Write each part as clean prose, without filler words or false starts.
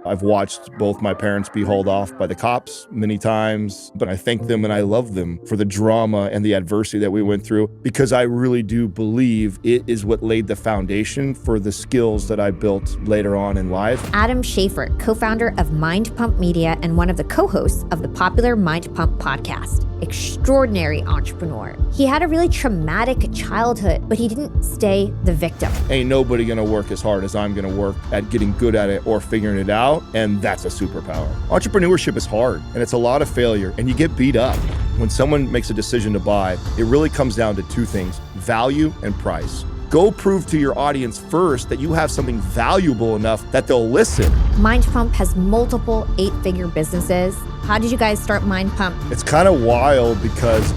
I've watched both my parents be hauled off by the cops many times, but I thank them and I love them for the drama and the adversity that we went through, because I really do believe it is what laid the foundation for the skills that I built later on in life. Adam Schafer, co-founder of MindPump Media and one of the co-hosts of the popular MindPump podcast. Extraordinary entrepreneur. He had a really traumatic childhood, but he didn't stay the victim. Ain't nobody gonna work as hard as I'm gonna work at getting good at it or figuring it out, and that's a superpower. Entrepreneurship is hard, and it's a lot of failure, and you get beat up. When someone makes a decision to buy, it really comes down to two things: value and price. Go prove to your audience first that you have something valuable enough that they'll listen. MindPump has multiple 8-figure businesses. How did you guys start MindPump? It's kind of wild because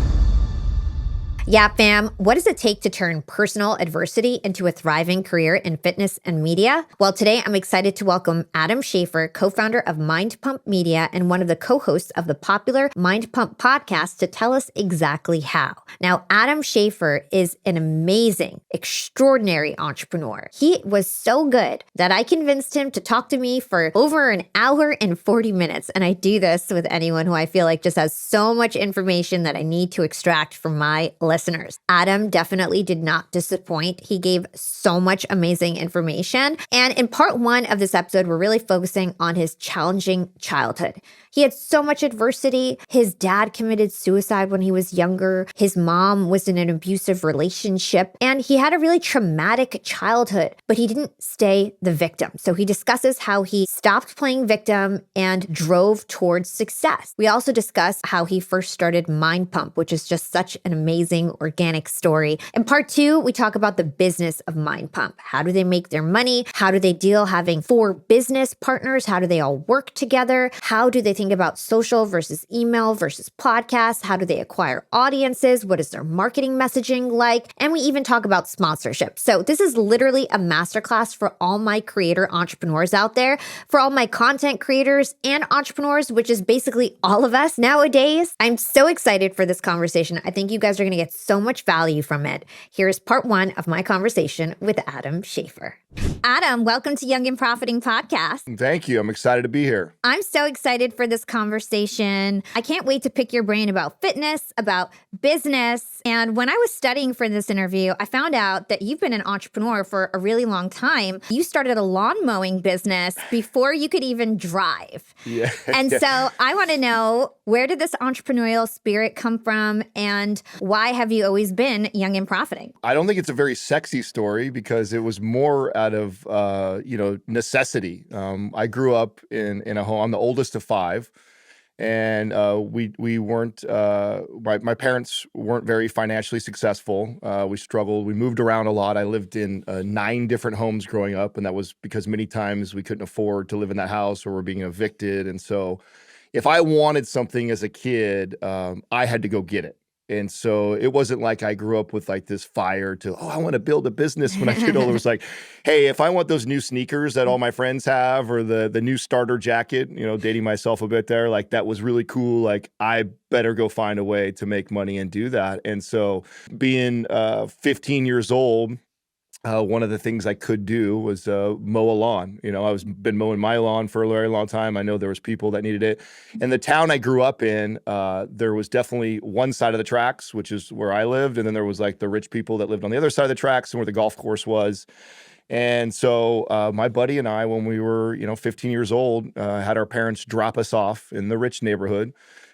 Yeah, fam, what does it take to turn personal adversity into a thriving career in fitness and media? Well, today I'm excited to welcome Adam Schafer, co-founder of MindPump Media and one of the co-hosts of the popular MindPump podcast, to tell us exactly how. Now, Adam Schafer is an amazing, extraordinary entrepreneur. He was so good that I convinced him to talk to me for over an hour and 40 minutes. And I do this with anyone who I feel like just has so much information that I need to extract from my listeners. Adam definitely did not disappoint. He gave so much amazing information. And in part 1 of this episode, we're really focusing on his challenging childhood. He had so much adversity. His dad committed suicide when he was younger. His mom was in an abusive relationship, and he had a really traumatic childhood, but he didn't stay the victim. So he discusses how he stopped playing victim and drove towards success. We also discuss how he first started MindPump, which is just such an amazing organic story. In part 2, we talk about the business of MindPump. How do they make their money? How do they deal having 4 business partners? How do they all work together? How do they think about social versus email versus podcasts? How do they acquire audiences? What is their marketing messaging like? And we even talk about sponsorship. So this is literally a masterclass for all my creator entrepreneurs out there, for all my content creators and entrepreneurs, which is basically all of us nowadays. I'm so excited for this conversation. I think you guys are going to get so much value from it. Here's part 1 of my conversation with Adam Schafer. Adam, welcome to Young and Profiting Podcast. Thank you. I'm excited to be here. I'm so excited for this conversation. I can't wait to pick your brain about fitness, about business. And when I was studying for this interview, I found out that you've been an entrepreneur for a really long time. You started a lawn mowing business before you could even drive. Yeah. And so I want to know, where did this entrepreneurial spirit come from, and why have you always been young and profiting? I don't think it's a very sexy story because it was more out of, necessity. I grew up in a home. I'm the oldest of 5. And we weren't, my parents weren't very financially successful. We struggled. We moved around a lot. I lived in 9 different homes growing up, and that was because many times we couldn't afford to live in that house or were being evicted. And so if I wanted something as a kid, I had to go get it. And so it wasn't like I grew up with like this fire to, I want to build a business when I get older. It was like, hey, if I want those new sneakers that all my friends have, or the new starter jacket, dating myself a bit there, like that was really cool. Like I better go find a way to make money and do that. And so being 15 years old, one of the things I could do was mow a lawn. Been mowing my lawn for a very long time. I know there was people that needed it. In the town I grew up in, there was definitely one side of the tracks, which is where I lived, and then there was like the rich people that lived on the other side of the tracks and where the golf course was. And so my buddy and I, when we were 15 years old, had our parents drop us off in the rich neighborhood.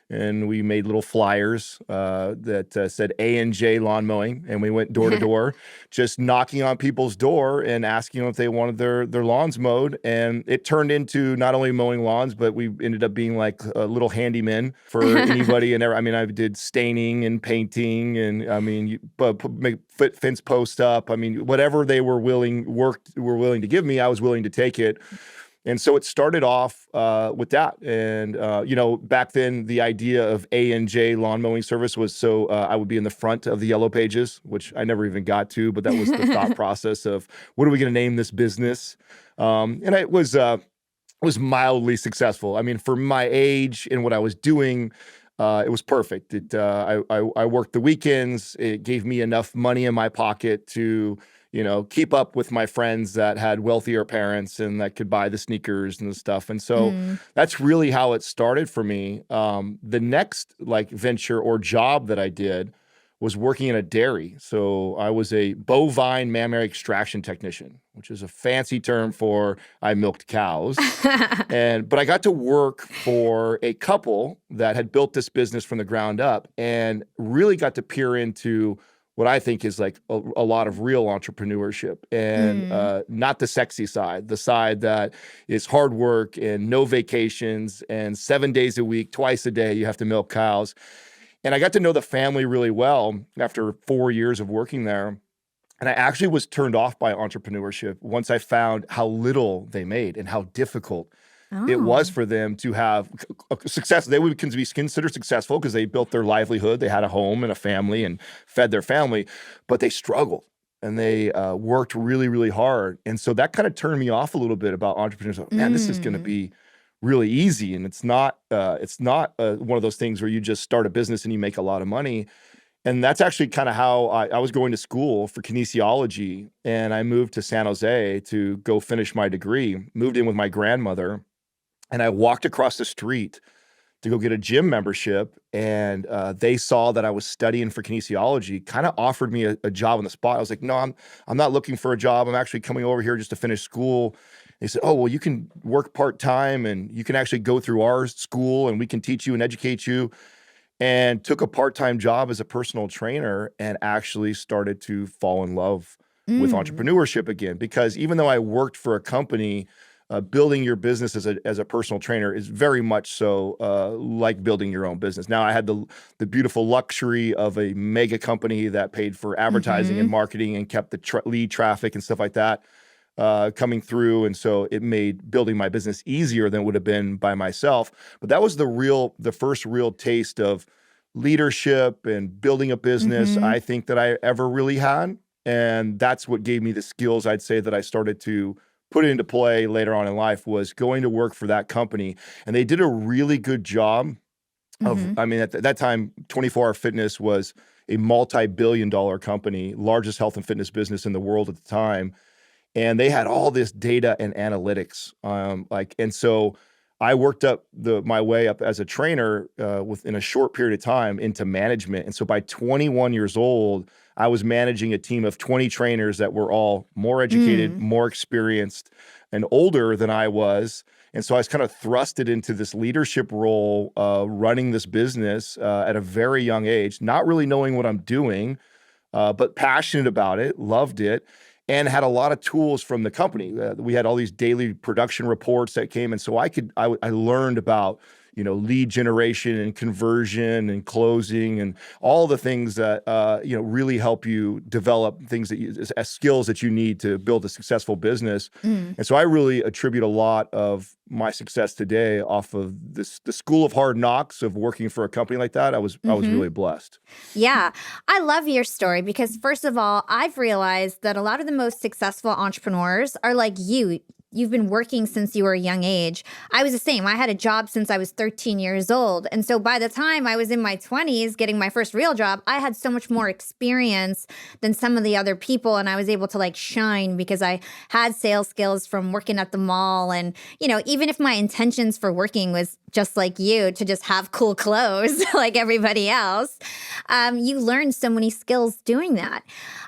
And we made little flyers that said A&J lawn mowing. And we went door to door, just knocking on people's door and asking them if they wanted their lawns mowed. And it turned into not only mowing lawns, but we ended up being like a little handyman for anybody. And I did staining and painting, and make fence post up. Whatever they were willing to give me, I was willing to take it. And so it started off with that. And, back then, the idea of A&J lawn mowing service was so I would be in the front of the yellow pages, which I never even got to, but that was the thought process of, what are we going to name this business? And it was mildly successful. For my age and what I was doing, it was perfect. I worked the weekends. It gave me enough money in my pocket to keep up with my friends that had wealthier parents and that could buy the sneakers and the stuff. And so that's really how it started for me. The next like venture or job that I did was working in a dairy. So I was a bovine mammary extraction technician, which is a fancy term for I milked cows. But I got to work for a couple that had built this business from the ground up and really got to peer into what I think is like a lot of real entrepreneurship and not the sexy side, the side that is hard work and no vacations and 7 days a week, twice a day, you have to milk cows. And I got to know the family really well after 4 years of working there. And I actually was turned off by entrepreneurship once I found how little they made and how difficult it was for them to have a success. They would be considered successful because they built their livelihood. They had a home and a family and fed their family, but they struggled and they worked really, really hard. And so that kind of turned me off a little bit about entrepreneurs. Like, man, this is going to be really easy. And it's not one of those things where you just start a business and you make a lot of money. And that's actually kind of how I was going to school for kinesiology. And I moved to San Jose to go finish my degree, moved in with my grandmother. And I walked across the street to go get a gym membership. And they saw that I was studying for kinesiology, kind of offered me a job on the spot. I was like, no, I'm not looking for a job. I'm actually coming over here just to finish school. They said, oh, well, you can work part-time and you can actually go through our school and we can teach you and educate you. And took a part-time job as a personal trainer and actually started to fall in love with entrepreneurship again. Because even though I worked for a company, building your business as a personal trainer is very much so like building your own business. Now, I had the beautiful luxury of a mega company that paid for advertising and marketing and kept the lead traffic and stuff like that coming through. And so it made building my business easier than it would have been by myself. But that was the first real taste of leadership and building a business I think that I ever really had. And that's what gave me the skills I'd say that I started to put into play later on in life was going to work for that company. And they did a really good job of, I mean, at that time, 24 Hour Fitness was a multi-billion-dollar company, largest health and fitness business in the world at the time. And they had all this data and analytics. And so I worked up my way up as a trainer within a short period of time into management. And so by 21 years old, I was managing a team of 20 trainers that were all more educated, more experienced, and older than I was. And so I was kind of thrusted into this leadership role, running this business at a very young age, not really knowing what I'm doing, but passionate about it, loved it. And had a lot of tools from the company. We had all these daily production reports that came, and so I learned about lead generation and conversion and closing and all the things that really help you develop things as skills that you need to build a successful business. And so I really attribute a lot of my success today off of the school of hard knocks of working for a company like that. I was really blessed. Yeah. I love your story because first of all, I've realized that a lot of the most successful entrepreneurs are like you. You've been working since you were a young age. I was the same. I had a job since I was 13 years old. And so by the time I was in my 20s getting my first real job, I had so much more experience than some of the other people. And I was able to like shine because I had sales skills from working at the mall. And, even if my intentions for working was just like you to just have cool clothes like everybody else, you learn so many skills doing that.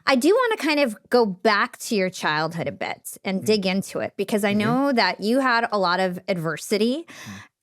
I do want to kind of go back to your childhood a bit and dig into it because I know that you had a lot of adversity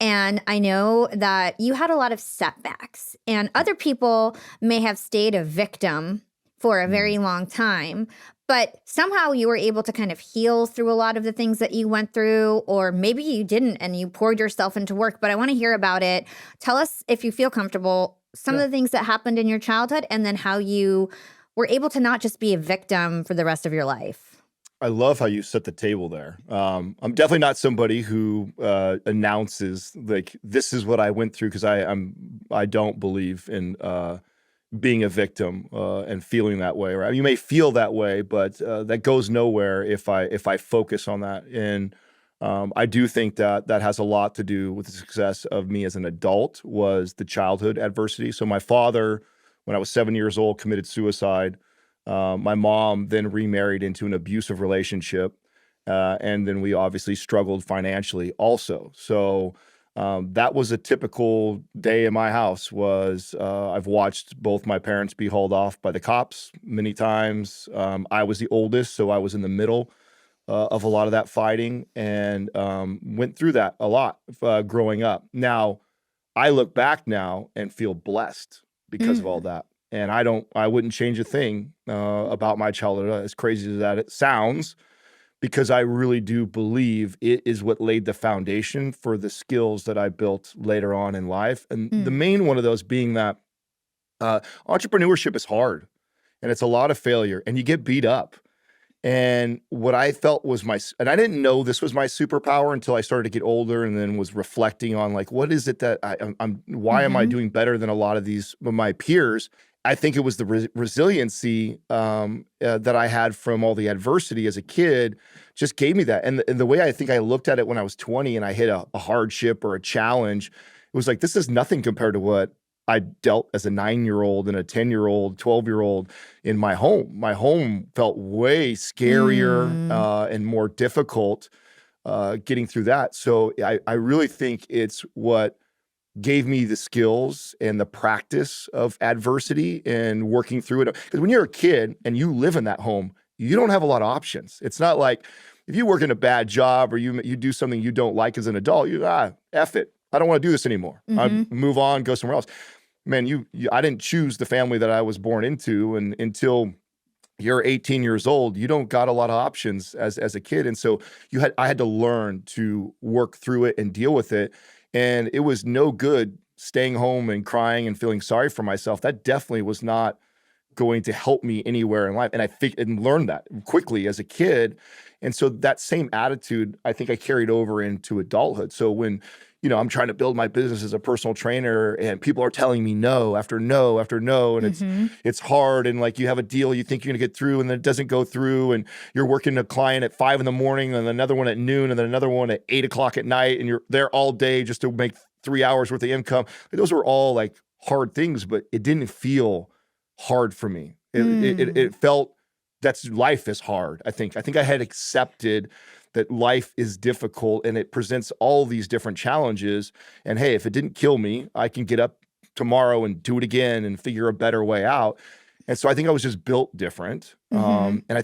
and I know that you had a lot of setbacks and other people may have stayed a victim for a very long time, but somehow you were able to kind of heal through a lot of the things that you went through, or maybe you didn't and you poured yourself into work, but I want to hear about it. Tell us, if you feel comfortable, some of the things that happened in your childhood and then how you were able to not just be a victim for the rest of your life. I love how you set the table there. I'm definitely not somebody who announces like this is what I went through because I don't believe in being a victim and feeling that way. Right? You may feel that way, but that goes nowhere if I focus on that. And I do think that has a lot to do with the success of me as an adult was the childhood adversity. So my father, when I was 7 years old, committed suicide. My mom then remarried into an abusive relationship. And then we obviously struggled financially also. So that was a typical day in my house. Was I've watched both my parents be hauled off by the cops many times. I was the oldest, so I was in the middle of a lot of that fighting, and went through that a lot growing up. Now, I look back now and feel blessed because of all Mm. that. And I wouldn't change a thing about my childhood, as crazy as that it sounds, because I really do believe it is what laid the foundation for the skills that I built later on in life. And the Mm. main one of those being that entrepreneurship is hard, and it's a lot of failure, and you get beat up. And what I felt was and I didn't know this was my superpower until I started to get older, and then was reflecting on, like, what is it that why am I Mhm. doing better than a lot of these of my peers? I think it was the resiliency that I had from all the adversity as a kid just gave me that. And the way I think I looked at it when I was 20 and I hit a hardship or a challenge, it was like, this is nothing compared to what I dealt as a 9-year-old and a 10-year-old, 12-year-old in my home. My home felt way scarier Mm. and more difficult getting through that. So I really think it's what gave me the skills and the practice of adversity and working through it. Because when you're a kid and you live in that home, you don't have a lot of options. It's not like if you work in a bad job or you do something you don't like as an adult, F it. I don't want to do this anymore. I Mhm. move on, go somewhere else. Man, I didn't choose the family that I was born into, and until you're 18 years old, you don't got a lot of options as a kid. And so I had to learn to work through it and deal with it. And it was no good staying home and crying and feeling sorry for myself. That definitely was not going to help me anywhere in life. And and learned that quickly as a kid. And so that same attitude, I think I carried over into adulthood. So when, I'm trying to build my business as a personal trainer and people are telling me no after no after no, and Mhm. it's hard, and like you have a deal you think you're gonna get through and then it doesn't go through, and you're working a client at 5 a.m. and another one at noon and then another one at 8 o'clock at night, and you're there all day just to make 3 hours worth of income. Those were all like hard things, but it didn't feel hard for me. It Mm. felt that's life is hard. I think I had accepted that life is difficult and it presents all these different challenges. And hey, if it didn't kill me, I can get up tomorrow and do it again and figure a better way out. And so I think I was just built different. Mhm. And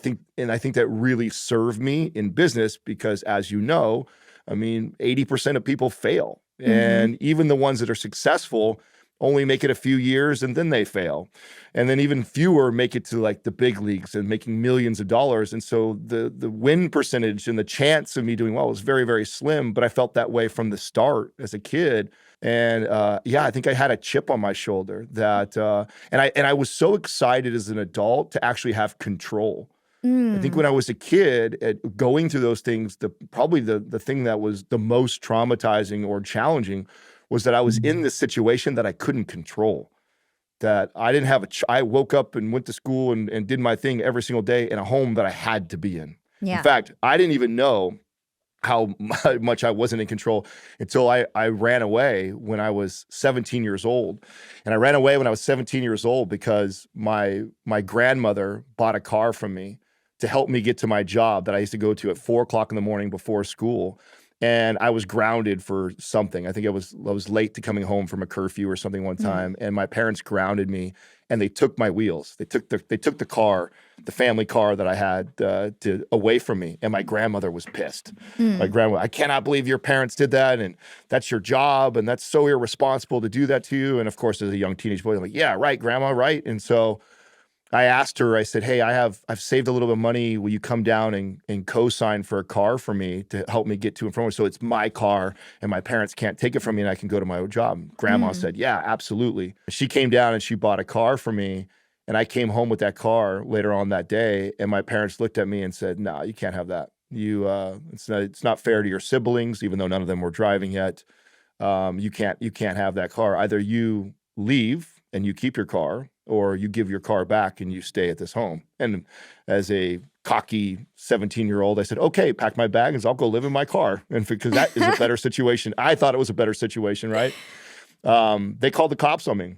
I think that really served me in business because, as you know, I mean, 80% of people fail. Mhm. And even the ones that are successful only make it a few years and then they fail. And then even fewer make it to like the big leagues and making millions of dollars. And so the win percentage and the chance of me doing well was very, very slim. But I felt that way from the start as a kid. And yeah, I think I had a chip on my shoulder that and I was so excited as an adult to actually have control. I think Mm. when I was a kid, going through those things, probably the thing that was the most traumatizing or challenging was that I was in this situation that I couldn't control. That I didn't have I woke up and went to school and did my thing every single day in a home that I had to be in. In Yeah. fact, I didn't even know how much I wasn't in control until I ran away when I was 17 years old. And I ran away when I was 17 years old because my grandmother bought a car from me to help me get to my job that I used to go to at 4 o'clock in the morning before school. And I was grounded for something. I think I was late to coming home from a curfew or something one Mm. time, and my parents grounded me and they took my wheels. They took the car, the family car that I had away from me, and my grandmother was pissed. My Mm. grandma, I cannot believe your parents did that, and that's your job, and that's so irresponsible to do that to you. And of course, as a young teenage boy, I'm like, yeah, right, grandma, right. And so I asked her, I said, hey, I've saved a little bit of money. Will you come down and co-sign for a car for me to help me get to and from? So it's my car and my parents can't take it from me and I can go to my job. Grandma Mm. said, yeah, absolutely. She came down and she bought a car for me. And I came home with that car later on that day. And my parents looked at me and said, no, you can't have that. It's not fair to your siblings, even though none of them were driving yet. You can't have that car. Either you leave and you keep your car, or you give your car back and you stay at this home. And as a cocky 17-year-old, I said, okay, pack my bags, I'll go live in my car. And because that is a better situation. I thought it was a better situation, right? They called the cops on me.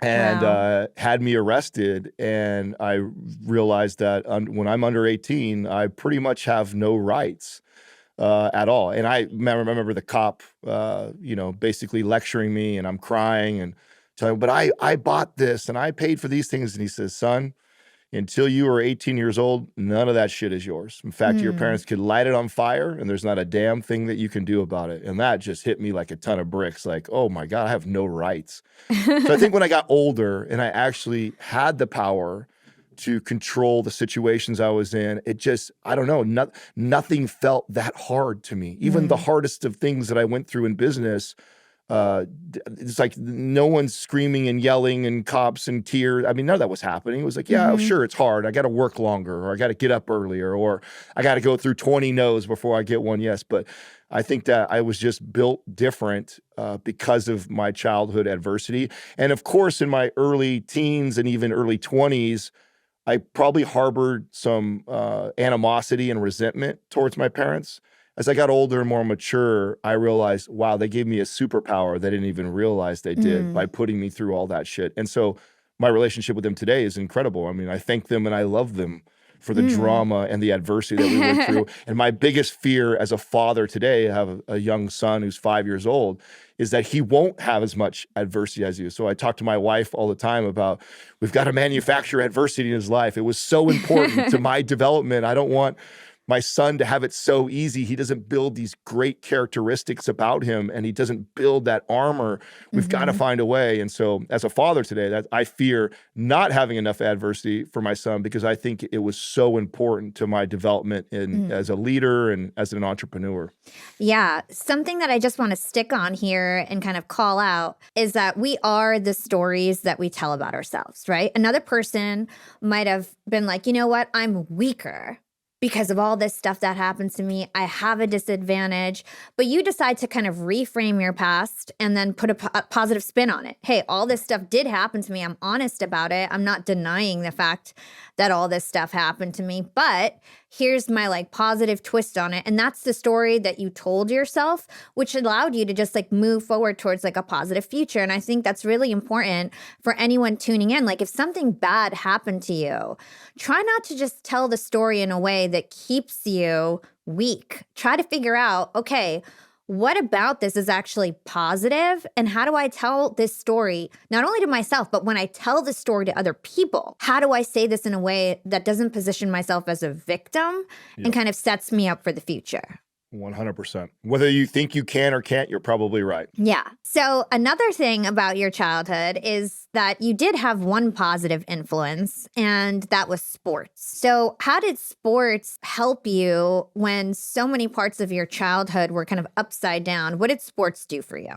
and Wow. had me arrested. And I realized that when I'm under 18, I pretty much have no rights at all. And I remember the cop, basically lecturing me, and I'm crying and telling, but I bought this and I paid for these things. And he says, son, until you are 18 years old, none of that shit is yours. In fact, your Mm. parents could light it on fire and there's not a damn thing that you can do about it. And that just hit me like a ton of bricks. Like, oh my God, I have no rights. So I think when I got older and I actually had the power to control the situations I was in, it just, I don't know, nothing felt that hard to me. Even the Mm. hardest of things that I went through in business, it's like no one's screaming and yelling and cops and tears. I mean, none of that was happening. It was like, yeah, Mhm. sure, it's hard. I got to work longer, or I got to get up earlier, or I got to go through 20 no's before I get one yes. But I think that I was just built different because of my childhood adversity. And of course, in my early teens and even early 20s, I probably harbored some animosity and resentment towards my parents. As I got older and more mature, I realized, wow, they gave me a superpower they didn't even realize they did by Mm. putting me through all that shit. And so my relationship with them today is incredible. I mean, I thank them and I love them for the Mm. drama and the adversity that we went through. And my biggest fear as a father today, I have a young son who's 5 years old, is that he won't have as much adversity as you. So I talk to my wife all the time about, we've got to manufacture adversity in his life. It was so important to my development. I don't want my son to have it so easy. He doesn't build these great characteristics about him, and he doesn't build that armor. We've got to Mhm. find a way. And so as a father today, that I fear not having enough adversity for my son, because I think it was so important to my development Mm. as a leader and as an entrepreneur. Yeah, something that I just want to stick on here and kind of call out is that we are the stories that we tell about ourselves, right? Another person might have been like, you know what, I'm weaker because of all this stuff that happens to me. I have a disadvantage, but you decide to kind of reframe your past and then put a positive spin on it. Hey, all this stuff did happen to me. I'm honest about it. I'm not denying the fact that all this stuff happened to me, but here's my like positive twist on it. And that's the story that you told yourself, which allowed you to just like move forward towards like a positive future. And I think that's really important for anyone tuning in. Like if something bad happened to you, try not to just tell the story in a way that keeps you weak. Try to figure out, okay, what about this is actually positive? And how do I tell this story, not only to myself, but when I tell this story to other people, how do I say this in a way that doesn't position myself as a victim and Yep. kind of sets me up for the future? 100%. Whether you think you can or can't, you're probably right. Yeah. So another thing about your childhood is that you did have one positive influence, and that was sports. So how did sports help you when so many parts of your childhood were kind of upside down? What did sports do for you?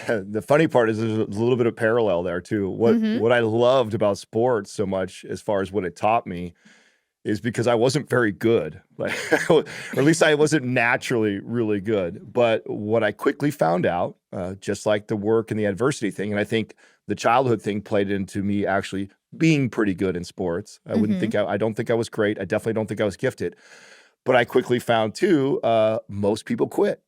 The funny part is there's a little bit of parallel there too. What Mm-hmm. what I loved about sports so much, as far as what it taught me, is because I wasn't very good, like, or at least I wasn't naturally really good. But what I quickly found out, just like the work and the adversity thing, and I think the childhood thing played into me actually being pretty good in sports. Mm-hmm. I don't think I was great. I definitely don't think I was gifted. But I quickly found too, most people quit.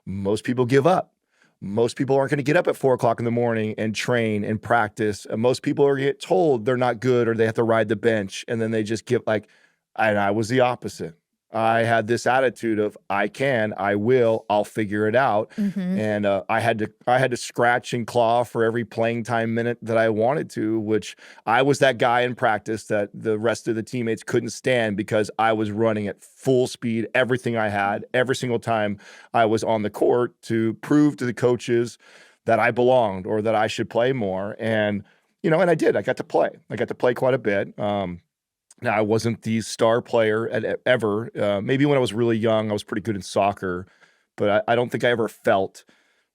Most people give up. Most people aren't going to get up at 4 o'clock in the morning and train and practice. And most people are get told they're not good or they have to ride the bench. And then they just give like, and I was the opposite. I had this attitude of I can, I will, I'll figure it out. Mm-hmm. And I had to scratch and claw for every playing time minute that I wanted to, which I was that guy in practice that the rest of the teammates couldn't stand because I was running at full speed, everything I had, every single time I was on the court to prove to the coaches that I belonged or that I should play more. And, and I did. I got to play. I got to play quite a bit. Now, I wasn't the star player ever. Maybe when I was really young, I was pretty good in soccer, but I don't think I ever felt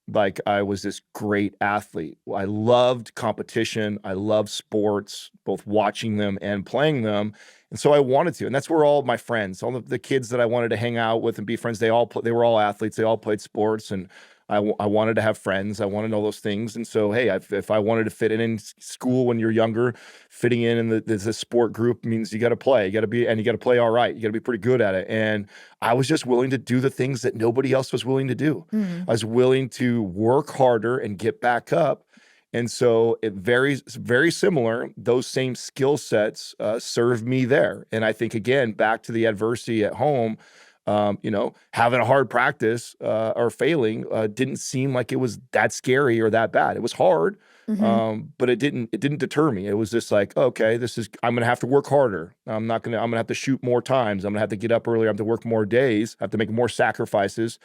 like I was this great athlete. I loved competition. I loved sports, both watching them and playing them. And so I wanted to. And that's where all my friends, all of the kids that I wanted to hang out with and be friends, they were all athletes. They all played sports. And I wanted to have friends. I wanted all those things. And so, hey, if I wanted to fit in school when you're younger, fitting in the sport group means you got to play. You got to play all right. You got to be pretty good at it. And I was just willing to do the things that nobody else was willing to do. Mm. I was willing to work harder and get back up And so it very similar. Those same skill sets served me there. And I think, again, back to the adversity at home, having a hard practice or failing didn't seem like it was that scary or that bad. It was hard, but it didn't deter me. It was just like, okay, I'm going to have to work harder. I'm going to have to shoot more times. I'm going to have to get up earlier. I have to work more days. I have to make more sacrifices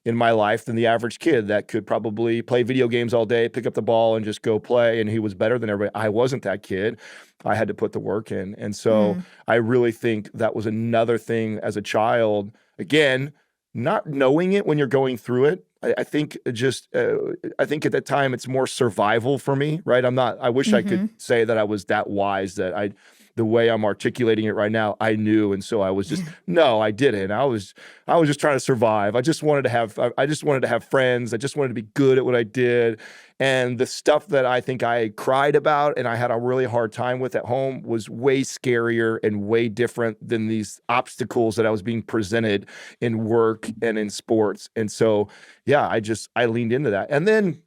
in my life than the average kid that could probably play video games all day, pick up the ball and just go play. And he was better than everybody. I wasn't that kid. I had to put the work in. And so I really think that was another thing as a child, again, not knowing it when you're going through it. I think at that time it's more survival for me, right? I wish I could say that I was that wise, that the way I'm articulating it right now, I knew. And so I was just, no, I didn't. I was just trying to survive. I just wanted to have friends. I just wanted to be good at what I did. And the stuff that I think I cried about and I had a really hard time with at home was way scarier and way different than these obstacles that I was being presented in work and in sports. And so, yeah, I leaned into that. And then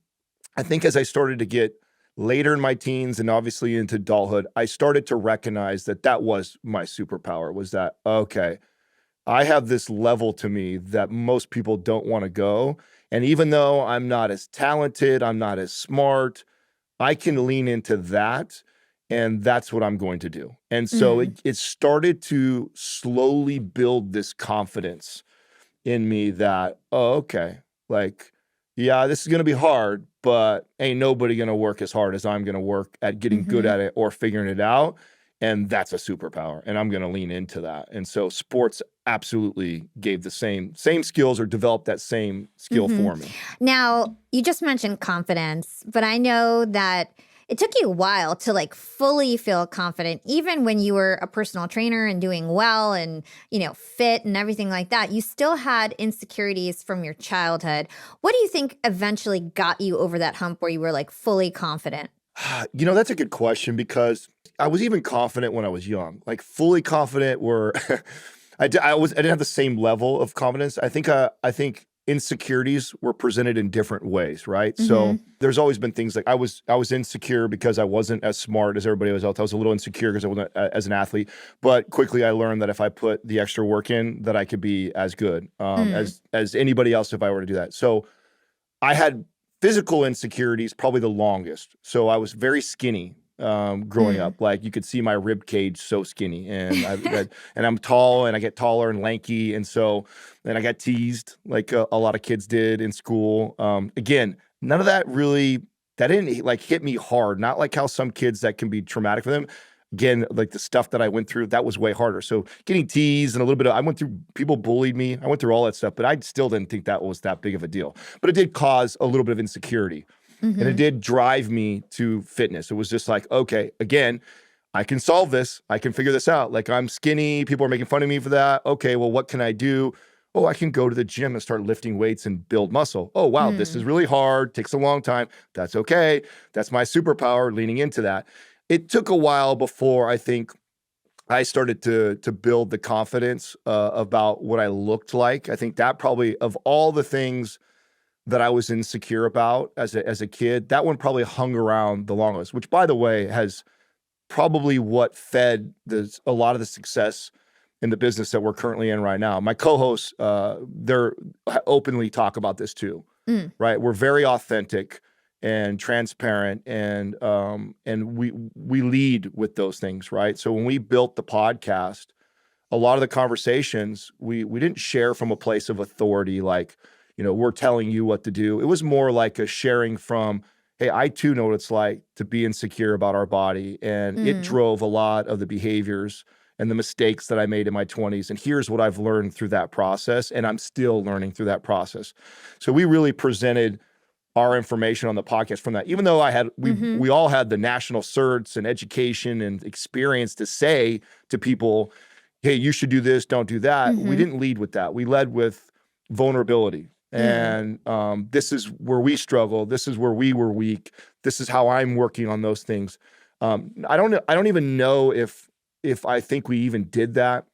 I think as I started to get later in my teens and obviously into adulthood, I started to recognize that was my superpower, was that, okay, I have this level to me that most people don't want to go. And even though I'm not as talented, I'm not as smart, I can lean into that. And that's what I'm going to do. And so it started to slowly build this confidence in me that, oh, okay, like, yeah, this is going to be hard, but ain't nobody going to work as hard as I'm going to work at getting good at it or figuring it out. And that's a superpower. And I'm going to lean into that. And so sports absolutely gave the same skills or developed that same skill for me. Now, you just mentioned confidence, but I know that it took you a while to like fully feel confident, even when you were a personal trainer and doing well and, fit and everything like that. You still had insecurities from your childhood. What do you think eventually got you over that hump where you were like fully confident? That's a good question, because I was even confident when I was young, like fully confident where I didn't have the same level of confidence. I think insecurities were presented in different ways, right? So there's always been things like I was insecure because I wasn't as smart as everybody else. I was a little insecure because I wasn't as an athlete. But quickly I learned that if I put the extra work in, that I could be as good as anybody else if I were to do that. So I had physical insecurities probably the longest. So I was very skinny growing up. Like you could see my rib cage, so skinny, and I'm tall and I get taller and lanky. And I got teased like a lot of kids did in school. Again, none of that that didn't like hit me hard. Not like how some kids that can be traumatic for them. Again, like the stuff that I went through, that was way harder. So getting teased and people bullied me. I went through all that stuff, but I still didn't think that was that big of a deal. But it did cause a little bit of insecurity. And it did drive me to fitness. It was just like, okay, again, I can solve this. I can figure this out. Like I'm skinny. People are making fun of me for that. Okay, well, what can I do? Oh, I can go to the gym and start lifting weights and build muscle. Oh, wow, this is really hard. Takes a long time. That's okay. That's my superpower, leaning into that. It took a while before I think I started to build the confidence about what I looked like. I think that probably, of all the things that I was insecure about as a kid, that one probably hung around the longest, which, by the way, has probably what fed a lot of the success in the business that we're currently in right now. My co-hosts, they're openly talk about this too, right? We're very authentic and transparent, and we lead with those things, right? So when we built the podcast, a lot of the conversations we didn't share from a place of authority, like, we're telling you what to do. It was more like a sharing from, hey, I too know what it's like to be insecure about our body. And it drove a lot of the behaviors and the mistakes that I made in my 20s. And here's what I've learned through that process. And I'm still learning through that process. So we really presented our information on the podcast from that, even though we all had the national certs and education and experience to say to people, hey, you should do this, don't do that. We didn't lead with that. We led with vulnerability. And this is where we struggle. This is where we were weak. This is how I'm working on those things. I don't even know if I think we even did that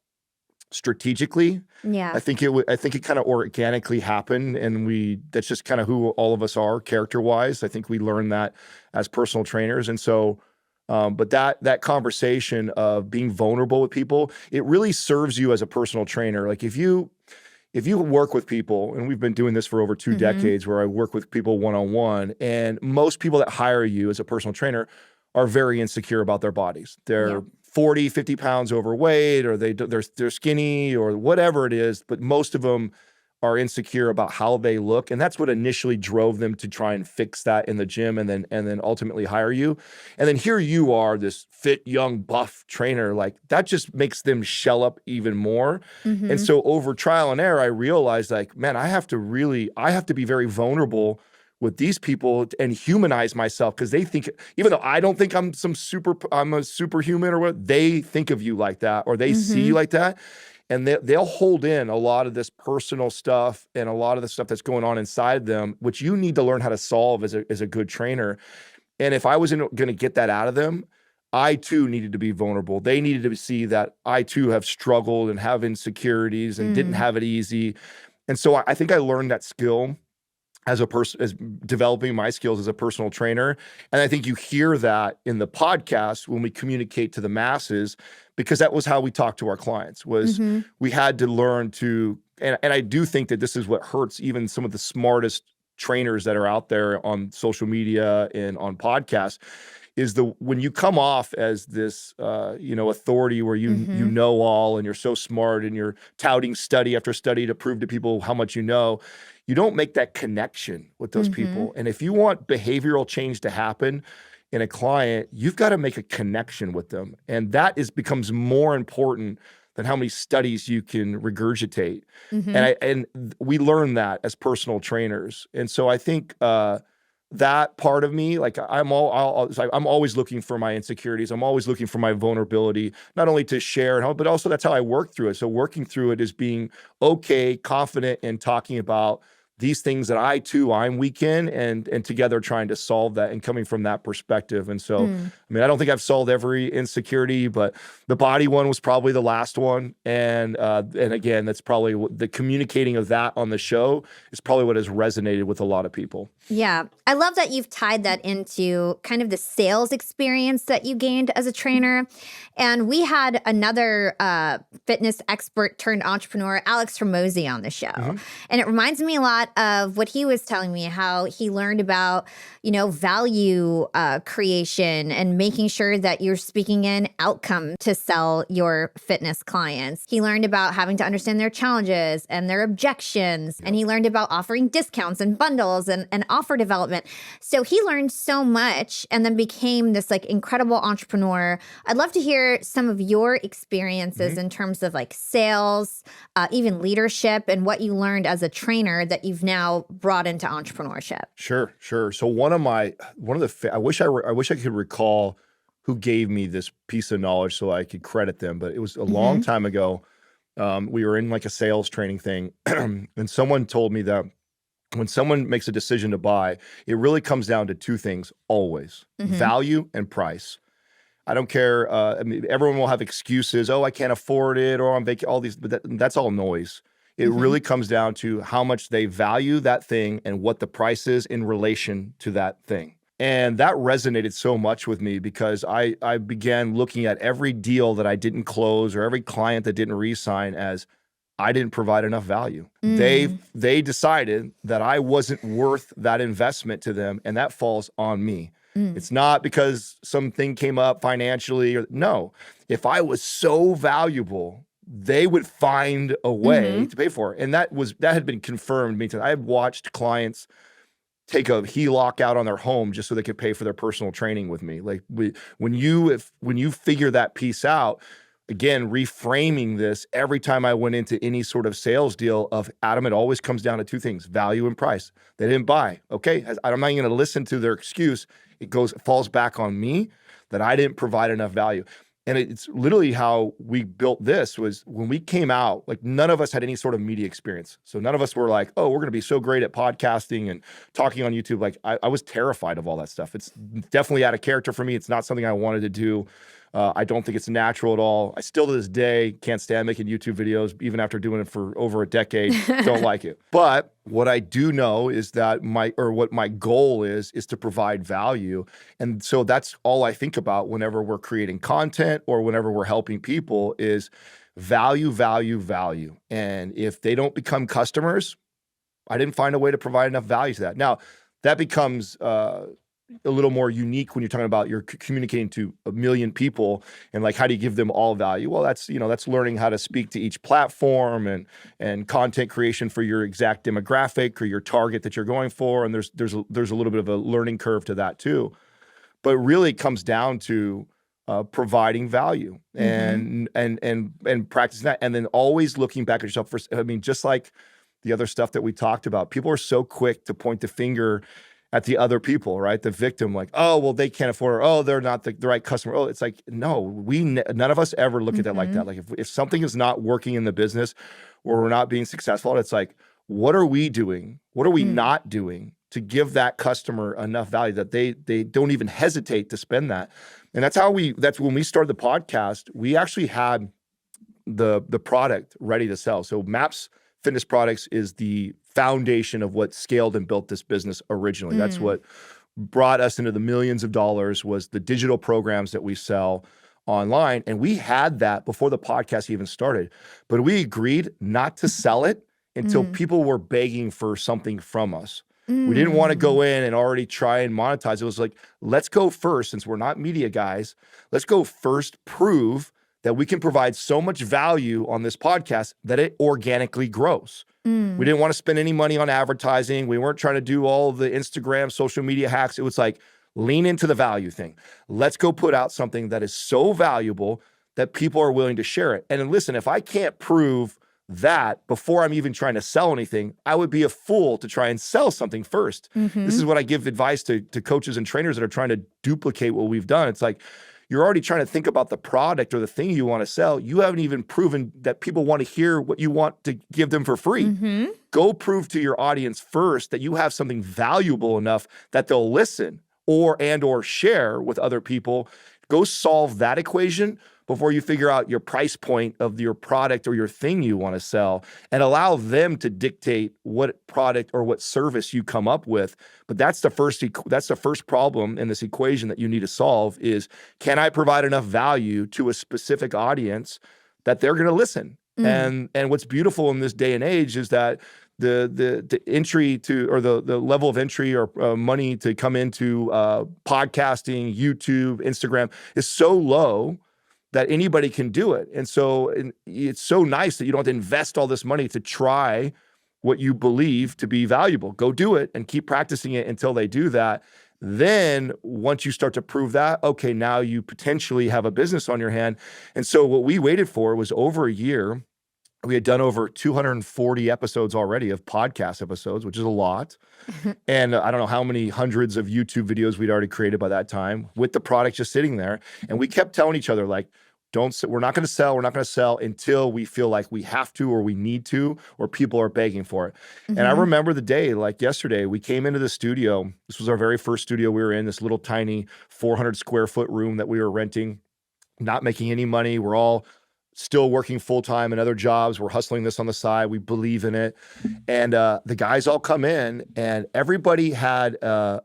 strategically. Yeah. I think it kind of organically happened, and that's just kind of who all of us are character-wise. I think we learned that as personal trainers. And so, but that conversation of being vulnerable with people, it really serves you as a personal trainer. Like if you work with people, and we've been doing this for over 2 decades, where I work with people one-on-one, and most people that hire you as a personal trainer are very insecure about their bodies. They're 40, 50 pounds overweight, or they're skinny, or whatever it is, but most of them are insecure about how they look. And that's what initially drove them to try and fix that in the gym, and then ultimately hire you. And then here you are, this fit, young, buff trainer. Like that just makes them shell up even more. And so over trial and error, I realized, like, man, I have to be very vulnerable with these people and humanize myself, because they think, even though I don't think I'm a superhuman or what, they think of you like that, or they see you like that. And they'll hold in a lot of this personal stuff and a lot of the stuff that's going on inside them, which you need to learn how to solve as a good trainer. And if I wasn't going to get that out of them, I too needed to be vulnerable. They needed to see that I too have struggled and have insecurities and didn't have it easy. And so I think I learned that skill as developing my skills as a personal trainer. And I think you hear that in the podcast when we communicate to the masses, because that was how we talked to our clients, was we had to learn to, and I do think that this is what hurts even some of the smartest trainers that are out there on social media and on podcasts, is when you come off as this, authority where you know all, and you're so smart, and you're touting study after study to prove to people how much you know, you don't make that connection with those people. And if you want behavioral change to happen in a client, you've got to make a connection with them. And that becomes more important than how many studies you can regurgitate. And we learn that as personal trainers. And so I think that part of me, like I'm always looking for my insecurities. I'm always looking for my vulnerability, not only to share, but also that's how I work through it. So working through it is being okay, confident in talking about these things that I'm weak in, and together trying to solve that, and coming from that perspective. And so, I mean, I don't think I've solved every insecurity, but the body one was probably the last one. And again, that's probably the communicating of that on the show is probably what has resonated with a lot of people. Yeah. I love that you've tied that into kind of the sales experience that you gained as a trainer. And we had another fitness expert turned entrepreneur, Alex Hormozy, on the show. And it reminds me a lot of what he was telling me, how he learned about, value creation and making sure that you're speaking in outcome to sell your fitness clients. He learned about having to understand their challenges and their objections. And he learned about offering discounts and bundles and offer development. So he learned so much and then became this like incredible entrepreneur. I'd love to hear some of your experiences in terms of like sales, even leadership, and what you learned as a trainer that you've now brought into entrepreneurship. Sure. So I wish I could recall who gave me this piece of knowledge so I could credit them, but it was a long time ago. We were in like a sales training thing, and someone told me that when someone makes a decision to buy, it really comes down to 2 things always: value and price. I don't care. I mean, everyone will have excuses. Oh, I can't afford it, or I'm vacation. All these, but that's all noise. It really comes down to how much they value that thing and what the price is in relation to that thing. And that resonated so much with me, because I began looking at every deal that I didn't close, or every client that didn't re-sign, as I didn't provide enough value. They decided that I wasn't worth that investment to them, and that falls on me. It's not because something came up financially, or no. If I was so valuable, they would find a way to pay for it. And that had been confirmed to me. I had watched clients take a HELOC out on their home just so they could pay for their personal training with me. Like when you figure that piece out, again, reframing this every time I went into any sort of sales deal of Adam, it always comes down to 2 things: value and price. They didn't buy. Okay. I'm not even going to listen to their excuse. It falls back on me that I didn't provide enough value. And it's literally how we built this. Was when we came out, like none of us had any sort of media experience. So none of us were like, oh, we're going to be so great at podcasting and talking on YouTube. Like I was terrified of all that stuff. It's definitely out of character for me. It's not something I wanted to do. I don't think it's natural at all. I still to this day can't stand making YouTube videos, even after doing it for over a decade. Don't like it. But what I do know is that what my goal is to provide value. And so that's all I think about whenever we're creating content or whenever we're helping people is value, value, value. And if they don't become customers, I didn't find a way to provide enough value to that. Now, that becomes a little more unique when you're talking about you're communicating to 1 million people and like, how do you give them all value? Well, that's learning how to speak to each platform and content creation for your exact demographic or your target that you're going for. And there's a little bit of a learning curve to that too. But really it comes down to providing value and practicing that. And then always looking back at yourself first. I mean, just like the other stuff that we talked about, people are so quick to point the finger at the other people, right? The victim, like, oh, well, they can't afford it. Oh, they're not the right customer. Oh, it's like, no, none of us ever look at that like that. Like if something is not working in the business or we're not being successful, it's like, what are we doing? What are we not doing to give that customer enough value that they don't even hesitate to spend that? And that's when we started the podcast, we actually had the product ready to sell. So MAPS Fitness Products is the foundation of what scaled and built this business originally. That's what brought us into the millions of dollars was the digital programs that we sell online. And we had that before the podcast even started. But we agreed not to sell it until people were begging for something from us. We didn't want to go in and already try and monetize. It was like, let's go first, since we're not media guys, let's go first prove that we can provide so much value on this podcast that it organically grows. We didn't want to spend any money on advertising. We weren't trying to do all the Instagram, social media hacks. It was like, lean into the value thing. Let's go put out something that is so valuable that people are willing to share it. And listen, if I can't prove that before I'm even trying to sell anything, I would be a fool to try and sell something first. This is what I give advice to coaches and trainers that are trying to duplicate what we've done. It's like, you're already trying to think about the product or the thing you want to sell. You haven't even proven that people want to hear what you want to give them for free. Go prove to your audience first that you have something valuable enough that they'll listen or share with other people. Go solve that equation before you figure out your price point of your product or your thing you want to sell, and allow them to dictate what product or what service you come up with. But that's the first problem in this equation that you need to solve is, can I provide enough value to a specific audience that they're going to listen? And what's beautiful in this day and age is that the entry to, or the level of entry or money to come into podcasting, YouTube, Instagram is so low that anybody can do it. And so it's so nice that you don't have to invest all this money to try what you believe to be valuable. Go do it and keep practicing it until they do that. Then once you start to prove that, okay, now you potentially have a business on your hand. And so what we waited for was over a year. We had done over 240 episodes already of podcast episodes, which is a lot. And I don't know how many hundreds of YouTube videos we'd already created by that time with the product just sitting there. And we kept telling each other, like, we're not going to sell until we feel like we have to, or we need to, or people are begging for it. And I remember the day, like yesterday, we came into the studio. This was our very first studio we were in, this little tiny 400 square foot room that we were renting, not making any money. We're all still working full-time in other jobs. We're hustling this on the side. We believe in it. And the guys all come in, and everybody had a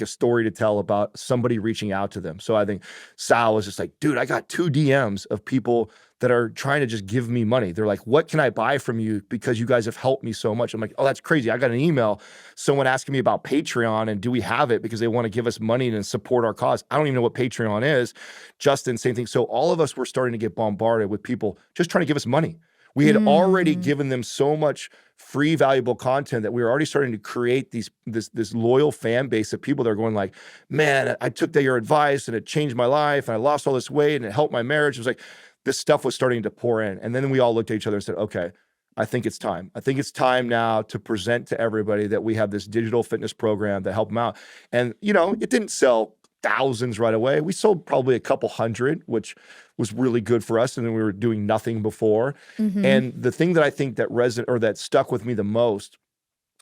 story to tell about somebody reaching out to them. So I think Sal was just like, dude, I got 2 DMs of people that are trying to just give me money. They're like, what can I buy from you? Because you guys have helped me so much. I'm like, oh, that's crazy. I got an email, someone asking me about Patreon and do we have it, because they want to give us money and support our cause. I don't even know what Patreon is. Justin, same thing. So all of us were starting to get bombarded with people just trying to give us money. We had already given them so much free, valuable content that we were already starting to create this loyal fan base of people that are going like, man, I took your advice and it changed my life and I lost all this weight and it helped my marriage. It was like, this stuff was starting to pour in. And then we all looked at each other and said, okay, I think it's time. I think it's time now to present to everybody that we have this digital fitness program to help them out. And, it didn't sell thousands right away. We sold probably a couple hundred, which was really good for us. And then we were doing nothing before. And the thing that I think that stuck with me the most